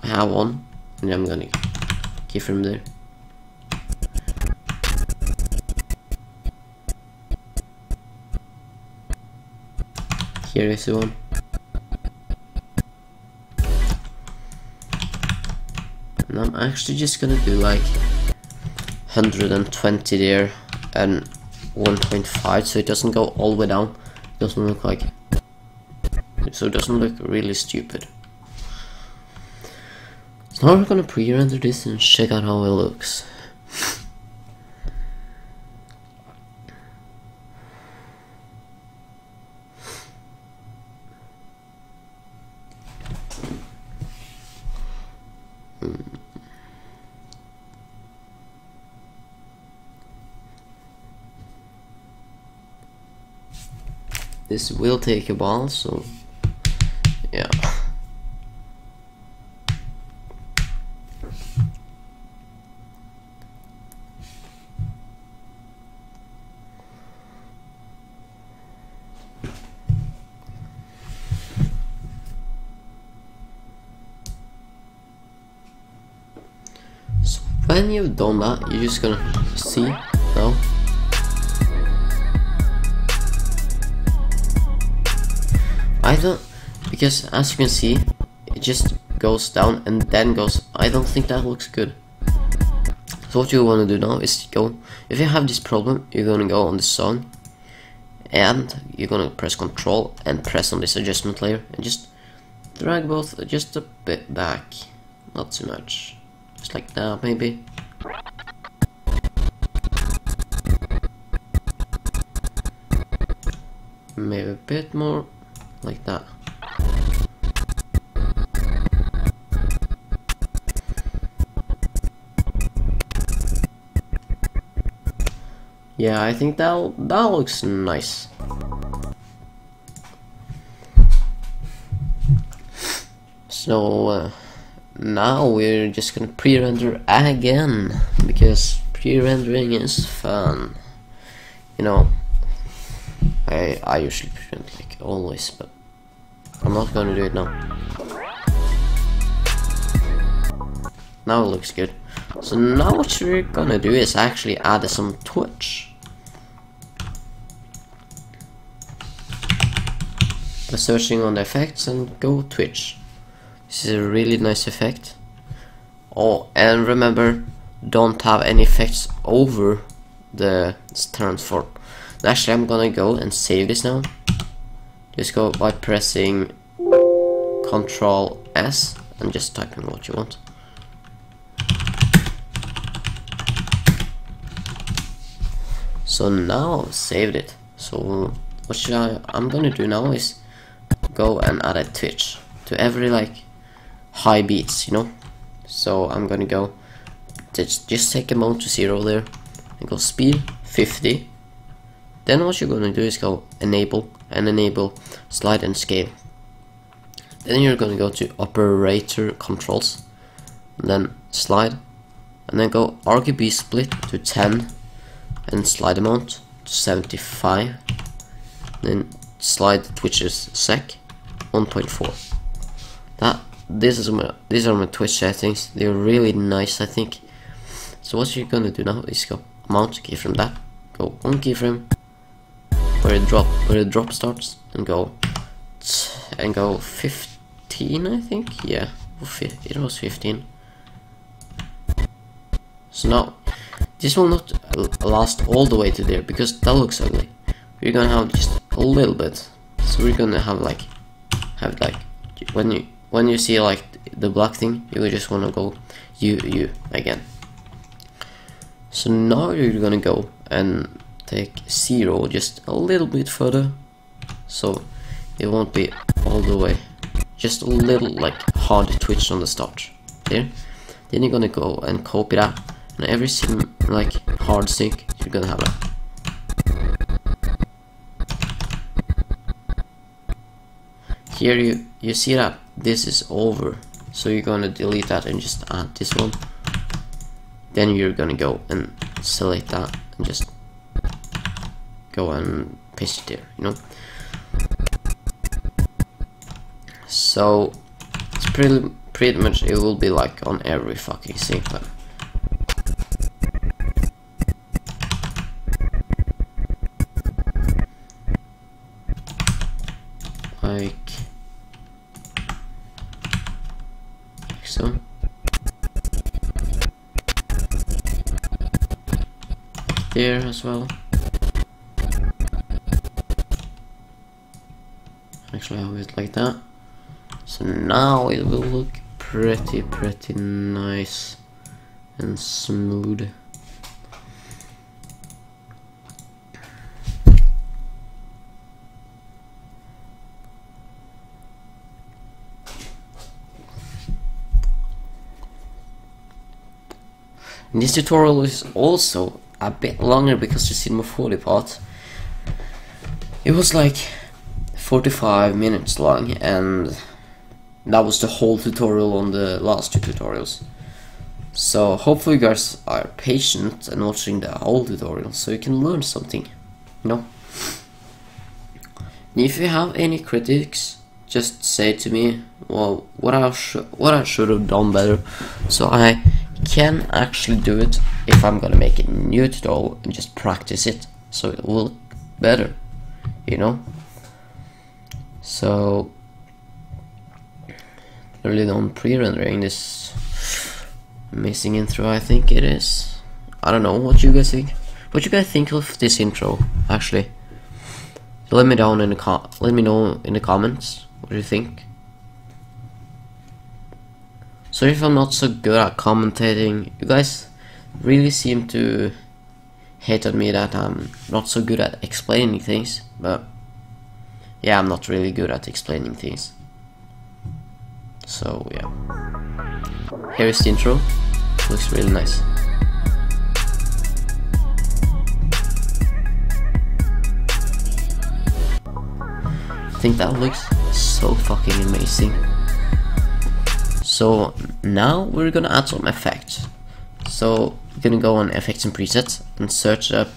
I have one, and I'm gonna keyframe there. Here is the one. And I'm actually just gonna do like 120 there and 1.5 so it doesn't go all the way down. It doesn't look like, so it doesn't look really stupid. So now we're gonna pre-render this and check out how it looks. This will take a while, so yeah. So when you've done that, you're just gonna see now. I don't, because as you can see, it just goes down and then goes. I don't think that looks good. So what you want to do now is go, if you have this problem, you're gonna go on this song, and you're gonna press Control and press on this adjustment layer, and just drag both just a bit back, not too much, just like that maybe. Maybe a bit more. Like that. Yeah, I think that looks nice. So now we're just gonna pre-render again because pre-rendering is fun. You know, I usually pre-render like always, but I'm not gonna do it now. Now it looks good. So now what we're gonna do is actually add some twitch. By searching on the effects and go twitch. This is a really nice effect. Oh, and remember, don't have any effects over the transform. Actually, I'm gonna go and save this now. Just go by pressing Control S and just type in what you want. So now I've saved it. So what I'm gonna do now is go and add a twitch to every like high beats, you know. So I'm gonna go just take amount to 0 there and go speed 50. Then what you're gonna do is go enable and enable slide and scale. Then you're gonna go to operator controls and then slide, and then go RGB split to 10 and slide amount to 75, then slide twitches sec 1.4. These are my twitch settings. They're really nice, I think. So what you're gonna do now is go amount keyframe that, go one keyframe where the drop starts, and go and go 15, I think. Yeah, it was 15. So now this will not last all the way to there because that looks ugly. We're gonna have just a little bit. So we're gonna have like when you see like the black thing, you just wanna go you again. So now you're gonna go and take 0 just a little bit further, so it won't be all the way, just a little like hard twitch on the start there. Then you're gonna go and copy that, and every like hard sync you're gonna have that. Here you see that this is over, so you're gonna delete that and just add this one. Then you're gonna go and select that and just go and paste it there, you know. So it's pretty much, it will be like on every fucking sync, but like so. There as well. Actually, I have it like that. So now it will look pretty nice and smooth. And this tutorial is also a bit longer because the CINEMA4D part, it was like 45 minutes long, and that was the whole tutorial on the last 2 tutorials. So hopefully you guys are patient and watching the whole tutorial so you can learn something, you know. And if you have any critics, just say to me, well, what I should have done better, so I can actually do it if I'm gonna make a new tutorial and just practice it so it will look better, you know. So really on pre-rendering this missing intro, I think it is. I don't know what you guys think. What you guys think of this intro? Actually, let me know in the comments what you think. Sorry if I'm not so good at commentating. You guys really seem to hate on me that I'm not so good at explaining things, but yeah, I'm not really good at explaining things. So yeah, here is the intro. Looks really nice. I think that looks so fucking amazing. So now we're gonna add some effects. So we're gonna go on effects and presets and search up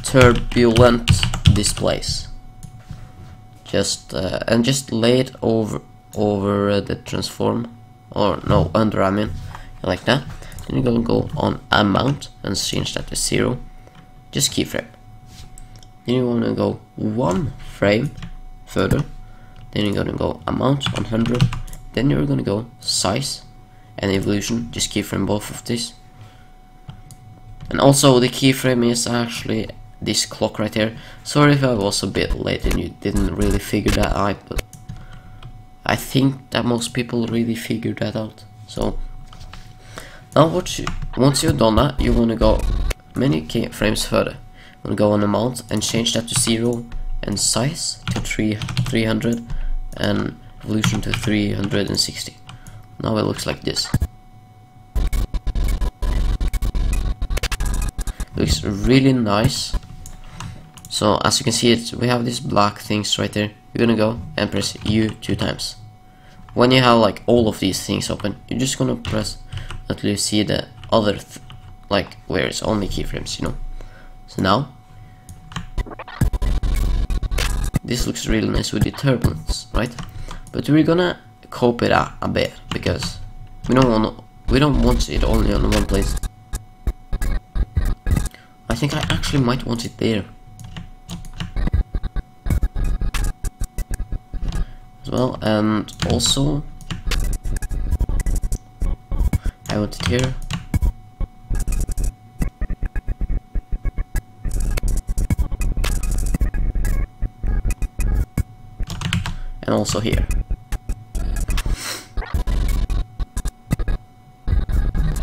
Turbulent Displace. Just lay it over the transform, or no, under, I mean, like that. Then you're gonna go on amount and change that to 0. Just keyframe. Then you wanna go 1 frame further. Then you're gonna go amount 100. Then you're gonna go size and evolution. Just keyframe both of these. And also the keyframe is actually this clock right here. Sorry if I was a bit late and you didn't really figure that out, but I think that most people really figured that out. So now once you've done that, you wanna go many keyframes further. You wanna go on amount and change that to 0 and size to 300 and evolution to 360. Now it looks like this. Looks really nice. So as you can see, we have these black things right there. You're gonna go and press U 2 times. When you have like all of these things open, you're just gonna press until you see the other like where it's only keyframes, you know. So now this looks really nice with the turbulence, right? But we're gonna copy that a bit because we don't want it only on one place. I think I actually might want it there. well, and also I want it here. And also here.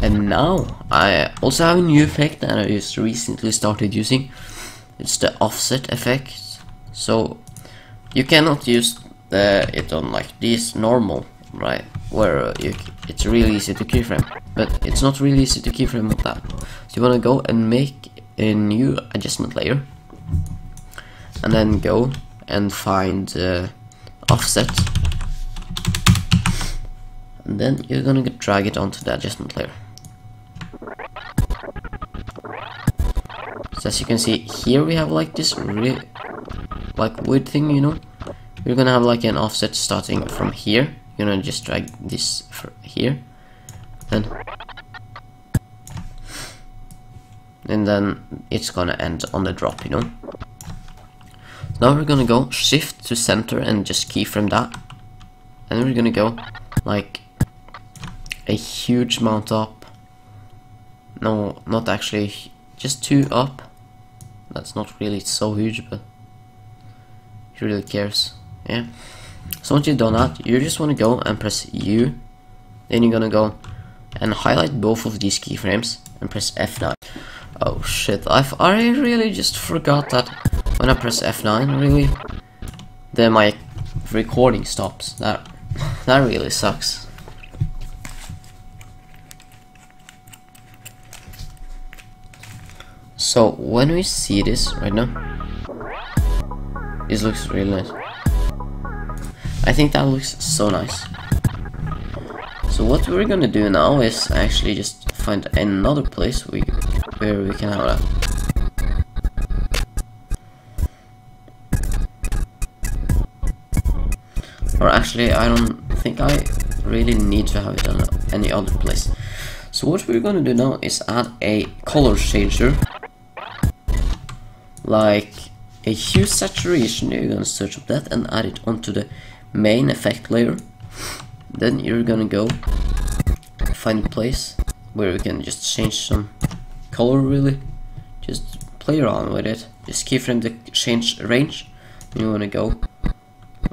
And now I also have a new effect that I just recently started using. It's the offset effect. So you cannot use it on like this normal, right? Where it's really easy to keyframe, but it's not really easy to keyframe with that. So you want to go and make a new adjustment layer, and then go and find offset, and then you're gonna drag it onto the adjustment layer. So as you can see here, we have like this really like weird thing, you know. We're gonna have like an offset starting from here. You're gonna just drag this here, and then it's gonna end on the drop, you know. Now we're gonna go shift to center and just keyframe that, and we're gonna go like a huge amount up. No, not actually, just 2 up. That's not really so huge, but who really cares? Yeah. So once you've done that, you just want to go and press U. Then you're gonna go and highlight both of these keyframes and press F9. Oh shit, I really just forgot that when I press F9, really, then my recording stops. That really sucks. So when we see this right now, this looks really nice. I think that looks so nice. So what we're gonna do now is actually just find another place where we can have that. Or actually, I don't think I really need to have it on any other place. So what we're gonna do now is add a color changer, like a hue saturation. You're gonna search up that and add it onto the main effect layer. Then you're gonna go find a place where we can just change some color, really. Just play around with it. Just keyframe the change range. And you wanna go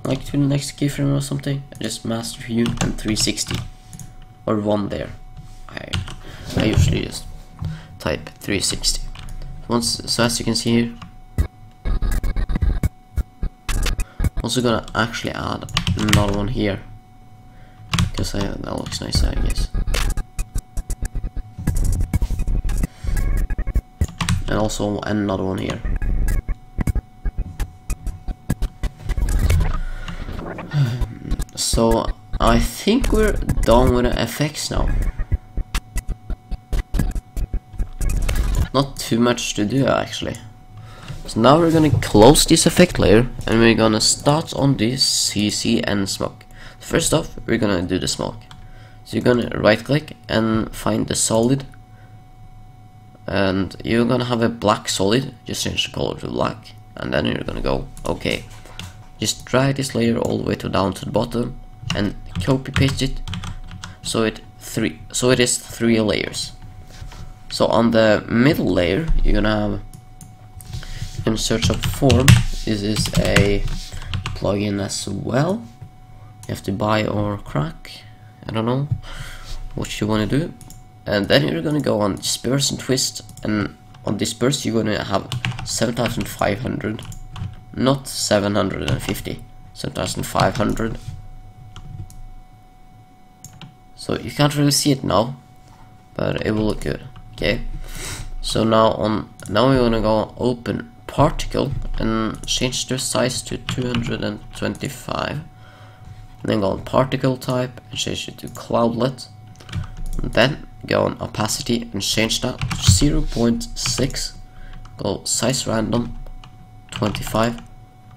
like to the next keyframe or something. Just master view and 360 or 1 there. I usually just type 360. So as you can see here, also gonna actually add another one here, because that looks nice, I guess. And also another one here. So I think we're done with the effects now. Not too much to do actually. So now we're gonna close this effect layer and we're gonna start on this CC and smoke. First off, we're gonna do the smoke. So you're gonna right click and find the solid, and you're gonna have a black solid. Just change the color to black, and then you're gonna go okay. Just drag this layer all the way down to the bottom and copy paste it so it is 3 layers. So on the middle layer, you're gonna search up form. This is a plugin as well. You have to buy or crack. I don't know what you want to do. And then you're gonna go on disperse and twist, and on disperse you're gonna have 7500, not 750, 7500. So you can't really see it now, but it will look good. Okay. So now we're gonna go on open particle and change the size to 225, and then go on particle type and change it to cloudlet, and then go on opacity and change that to 0.6, go size random 25, and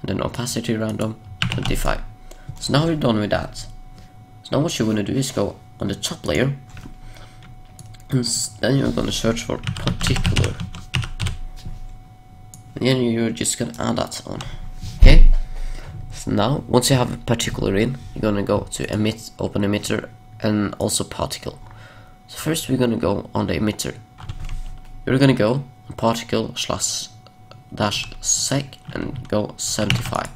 then opacity random 25. So now we're done with that. So now what you want to do is go on the top layer, and then you're gonna search for particular. And then you're just gonna add that on. Okay. So now, once you have a particle in, you're gonna go to emit, open emitter, and also particle. So first we're gonna go on the emitter. You're gonna go on particle dash sec and go 75.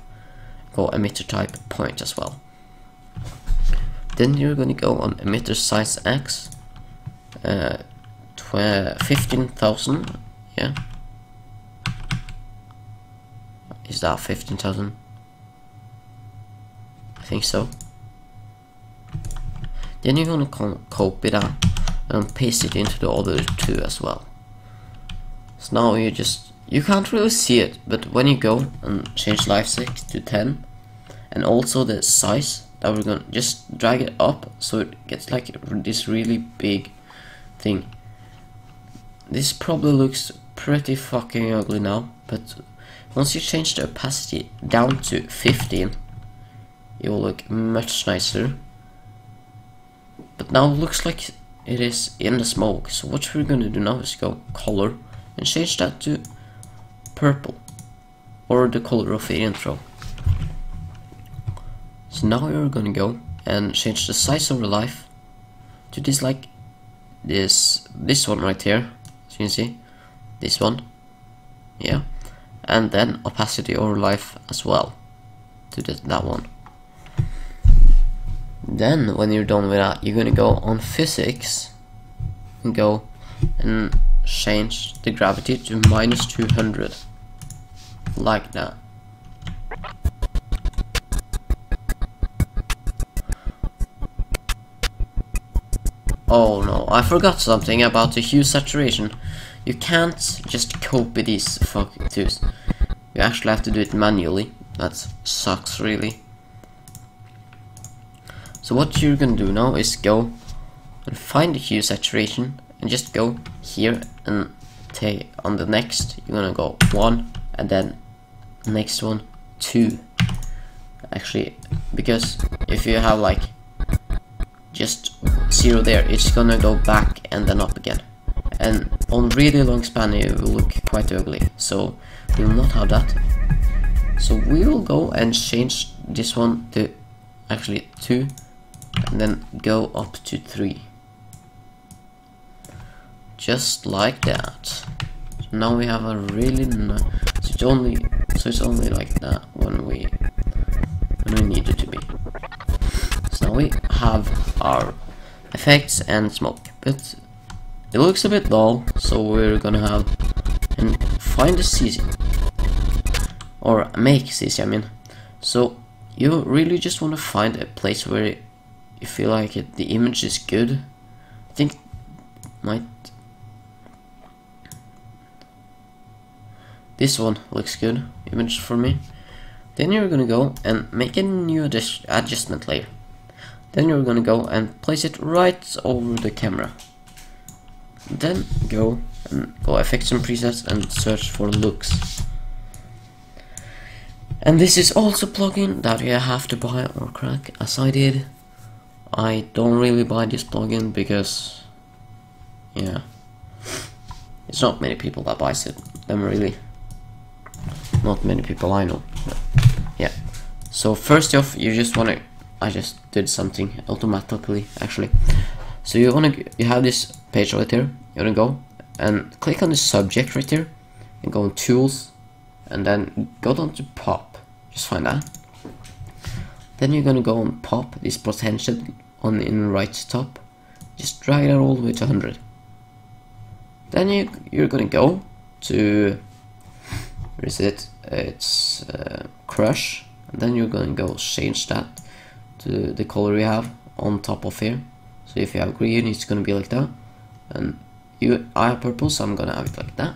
Go emitter type point as well. Then you're gonna go on emitter size X, 15,000. Yeah. Is that 15,000? I think so. Then you're gonna copy that and paste it into the other two as well. So now you can't really see it, but when you go and change life sec to 10, and also the size, that we're gonna just drag it up so it gets like this really big thing. This probably looks pretty fucking ugly now, but once you change the opacity down to 15, it will look much nicer. But now it looks like it is in the smoke, so what we're gonna do now is go color and change that to purple, or the color of the intro. So now you're gonna go and change the size of the life to this, like this one right here, so you can see this one, yeah, and then opacity over life as well to that one. Then when you're done with that, you're gonna go on physics and go and change the gravity to -200, like that. Oh no, I forgot something about the hue saturation. You can't just copy these fucking twos. You actually have to do it manually. That sucks really. So what you're gonna do now is go and find the hue saturation and just go here and take on the next. You're gonna go 1 and then next one 2. Actually, because if you have like just 0 there, it's gonna go back and then up again, and on really long span it will look quite ugly, so we will not have that. So we will go and change this one to actually 2 and then go up to 3, just like that. So now we have a really nice, so it's only like that when we need it to be. So now we have our effects and smoke, but it looks a bit dull, so we're gonna have and find a CC, or make CC, I mean. So you really just want to find a place where you feel like the image is good. I think this one looks good image for me. Then you're gonna go and make a new adjustment layer. Then you're gonna go and place it right over the camera. Then go effects and presets and search for looks. And this is also plugin that you have to buy or crack, as I did. I don't really buy this plugin because, yeah, it's not many people that buys it. Really, not many people I know. But yeah. So first off, you just wanna. I just did something automatically actually. So you have this page right here. You're gonna go and click on the subject right here, and go on tools, and then go down to pop. Just find that. Then you're gonna go on pop, this potential on in right top. Just drag it all the way to 100. Then you're gonna go to, where is it? It's crush, and then you're gonna go change that to the color you have on top of here. So if you have green, it's gonna be like that, and I have purple, so I'm gonna have it like that.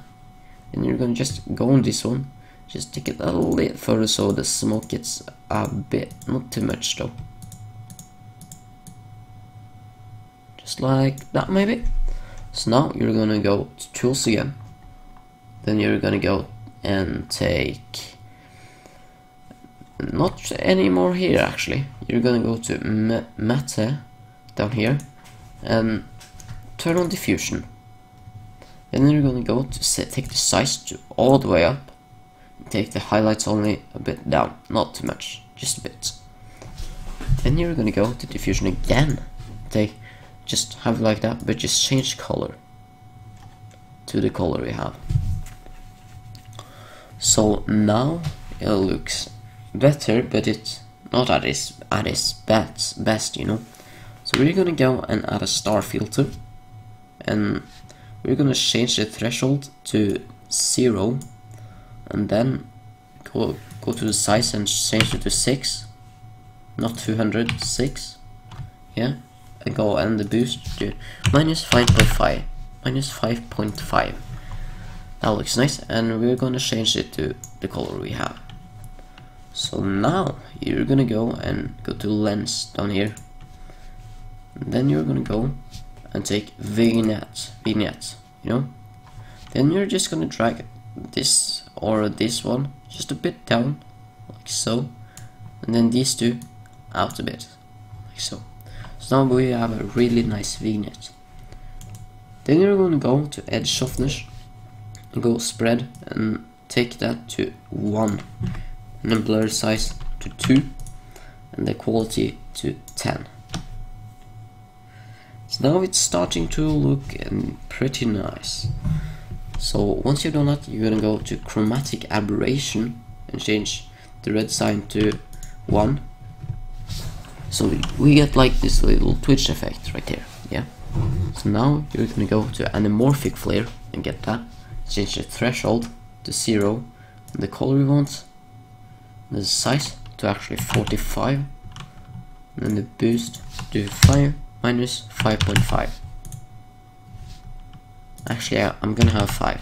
And you're gonna just go on this one, just take it a little bit further so the smoke gets a bit, not too much though, just like that maybe. So now you're gonna go to tools again. Then you're gonna go and take, not anymore here actually, you're gonna go to matte down here and turn on diffusion. And then you're gonna go to take the size to all the way up, take the highlights only a bit down, not too much, just a bit. Then you're gonna go to diffusion again. Just have it like that, but just change color to the color we have. So now it looks better, but it's not at its best, you know. So we're gonna go and add a star filter, and we're gonna change the threshold to 0, and then go to the size and change it to 6, not 200, 6, yeah, and go and the boost to -5.5, -5.5. That looks nice, and we're gonna change it to the color we have. So now you're gonna go to lens down here, and then you're gonna go and take vignette, you know. Then you're just gonna drag this or this one just a bit down, like so, and then these two out a bit, like so. So now we have a really nice vignette. Then you're gonna go to edge softness and go spread and take that to 1, and then blur size to 2, and the quality to 10. So now it's starting to look pretty nice. So once you've done that, you're gonna go to chromatic aberration and change the red sign to 1. So we get like this little twitch effect right there, yeah. So now you're gonna go to anamorphic flare and get that. Change the threshold to 0, and the color we want, the size to actually 45, and then the boost to 5 -5.5. Actually, I'm gonna have 5.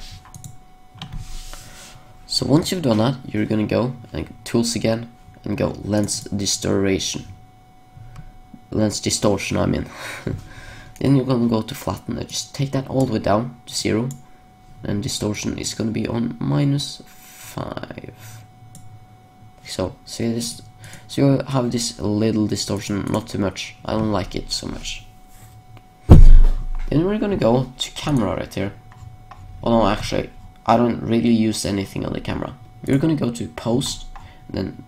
So once you've done that, you're gonna go and tools again and go lens distortion. I mean. Then you're gonna go to flatten it. Just take that all the way down to 0, and distortion is gonna be on -5. So see this. So you have this little distortion, not too much. I don't like it so much. Then we're gonna go to camera right here. Oh no, actually, I don't really use anything on the camera. We're gonna go to post, then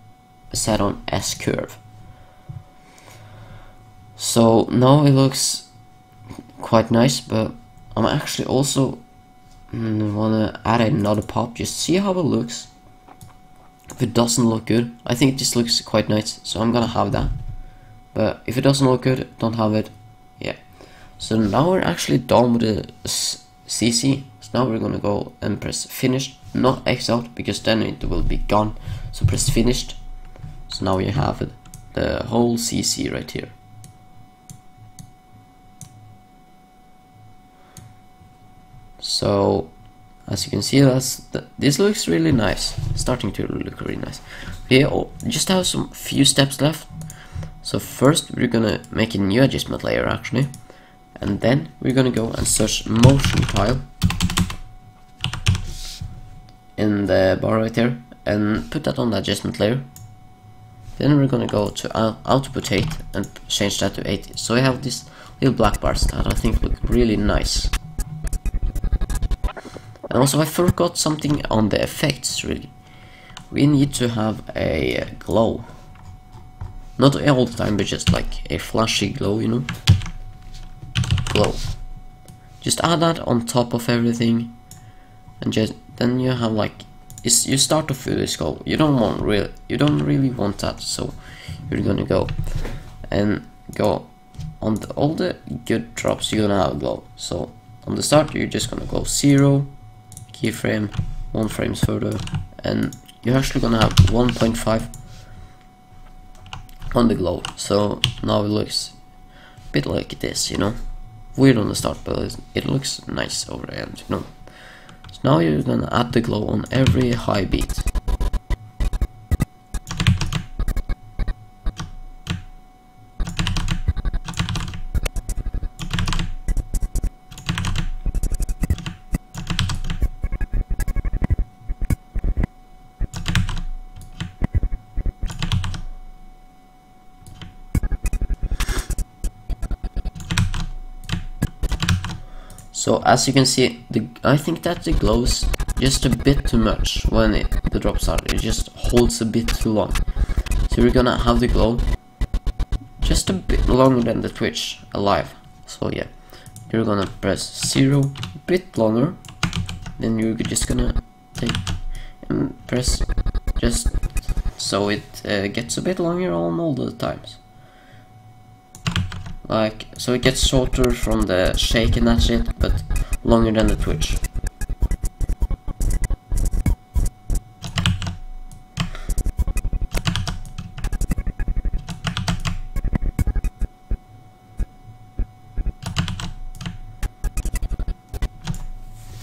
set on S curve. So now it looks quite nice, but I'm actually also wanna add another pop, just see how it looks. If it doesn't look good, I think it just looks quite nice, so I'm gonna have that. But if it doesn't look good, don't have it. Yeah. So now we're actually done with the CC. So now we're gonna go and press finish, not X out, because then it will be gone. So press finished. So now you have it, the whole CC right here. So as you can see, this looks really nice, starting to look really nice. We just have some few steps left. So first we're gonna make a new adjustment layer actually, and then we're gonna go and search motion file in the bar right there and put that on the adjustment layer. Then we're gonna go to output 8 and change that to 80. So we have these little black bars that I think look really nice. And also I forgot something on the effects really. We need to have a glow. Not all the time, but just like a flashy glow, you know. Glow. Just add that on top of everything, and then you have like you start off with this glow. You don't really want that, so you're gonna go on all the good drops. You're gonna have a glow. So on the start, you're just gonna go 0. Keyframe 1 frames further, and you're actually gonna have 1.5 on the glow. So now it looks a bit like this, you know, weird on the start, but it looks nice over the end, you know. So now you're gonna add the glow on every high beat. So as you can see, I think that the glow is just a bit too much when the drop starts. It just holds a bit too long. So So you're gonna have the glow just a bit longer than the Twitch alive. So yeah, you're gonna press 0 a bit longer, then you're just gonna take and press just so it gets a bit longer on all the times. Like, so it gets shorter from the shake and that shit, but longer than the Twitch.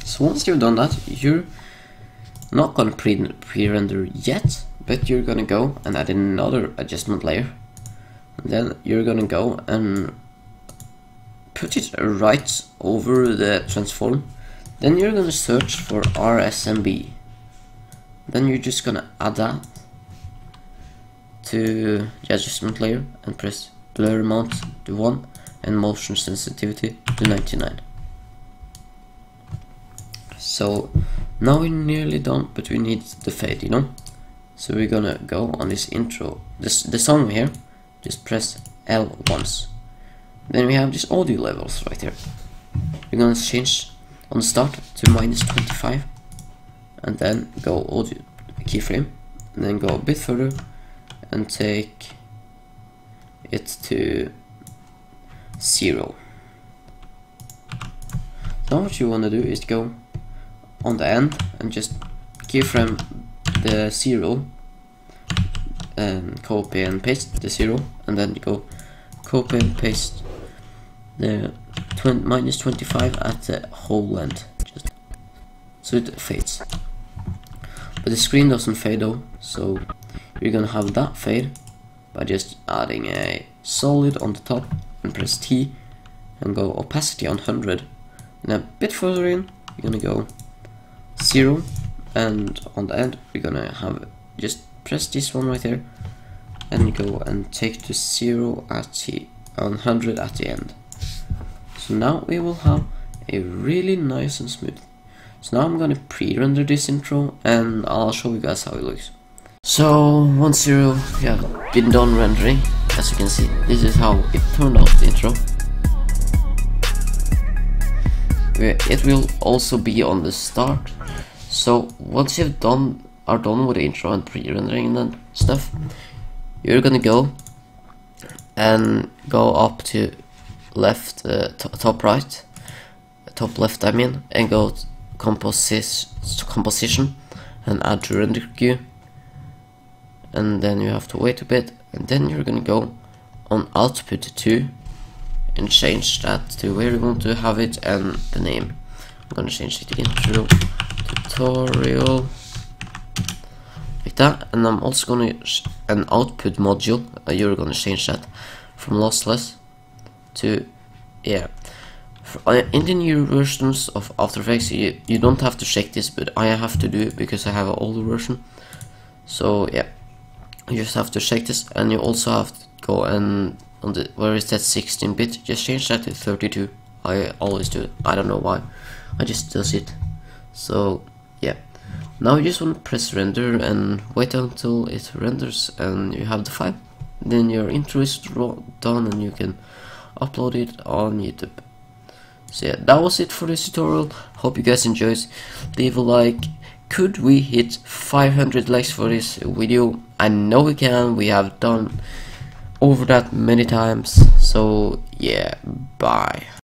So once you've done that, you're not gonna pre-render yet, but you're gonna go and add another adjustment layer. And then you're gonna go and put it right over the transform. Then you're gonna search for RSMB. Then you're just gonna add that to the adjustment layer and press blur amount to 1 and motion sensitivity to 99. So now we're nearly done, but we need the fade, you know. So we're gonna go on this intro, the song here, just press L once. Then we have these audio levels right here. We're gonna change on the start to -25, and then go audio keyframe, and then go a bit further and take it to 0. Now what you wanna do is go on the end and just keyframe the 0 and copy and paste the 0, and then go copy and paste the -25 at the whole length, just so it fades. But the screen doesn't fade though, so you're gonna have that fade by just adding a solid on the top and press T and go opacity on 100, and a bit further in you're gonna go 0, and on the end we're gonna have just press this one right here and go and take to 0 at the 100 at the end. So now we will have a really nice and smooth. So now I'm gonna pre-render this intro and I'll show you guys how it looks. So once you have been done rendering, as you can see, this is how it turned out, the intro. It will also be on the start. So once you've are done with the intro and pre-rendering and stuff, you're gonna go and go up to left, top right, top left I mean, and go to composition and add to render queue, and then you have to wait a bit, and then you're gonna go on output 2 and change that to where you want to have it and the name. I'm gonna change it to intro tutorial like that, and I'm also gonna an output module. You're gonna change that from lossless to in the new versions of After Effects you don't have to check this, but I have to do it because I have an older version. So yeah, you just have to check this, and you also have to go and on the where is that 16-bit, just change that to 32. I always do it, I don't know why, I just does it. So yeah, now you just want to press render and wait until it renders and you have the file. Then your intro is done and you can upload it on YouTube. So yeah, that was it for this tutorial. Hope you guys enjoyed. Leave a like. Could we hit 500 likes for this video? I know we can. We have done over that many times. So yeah, bye.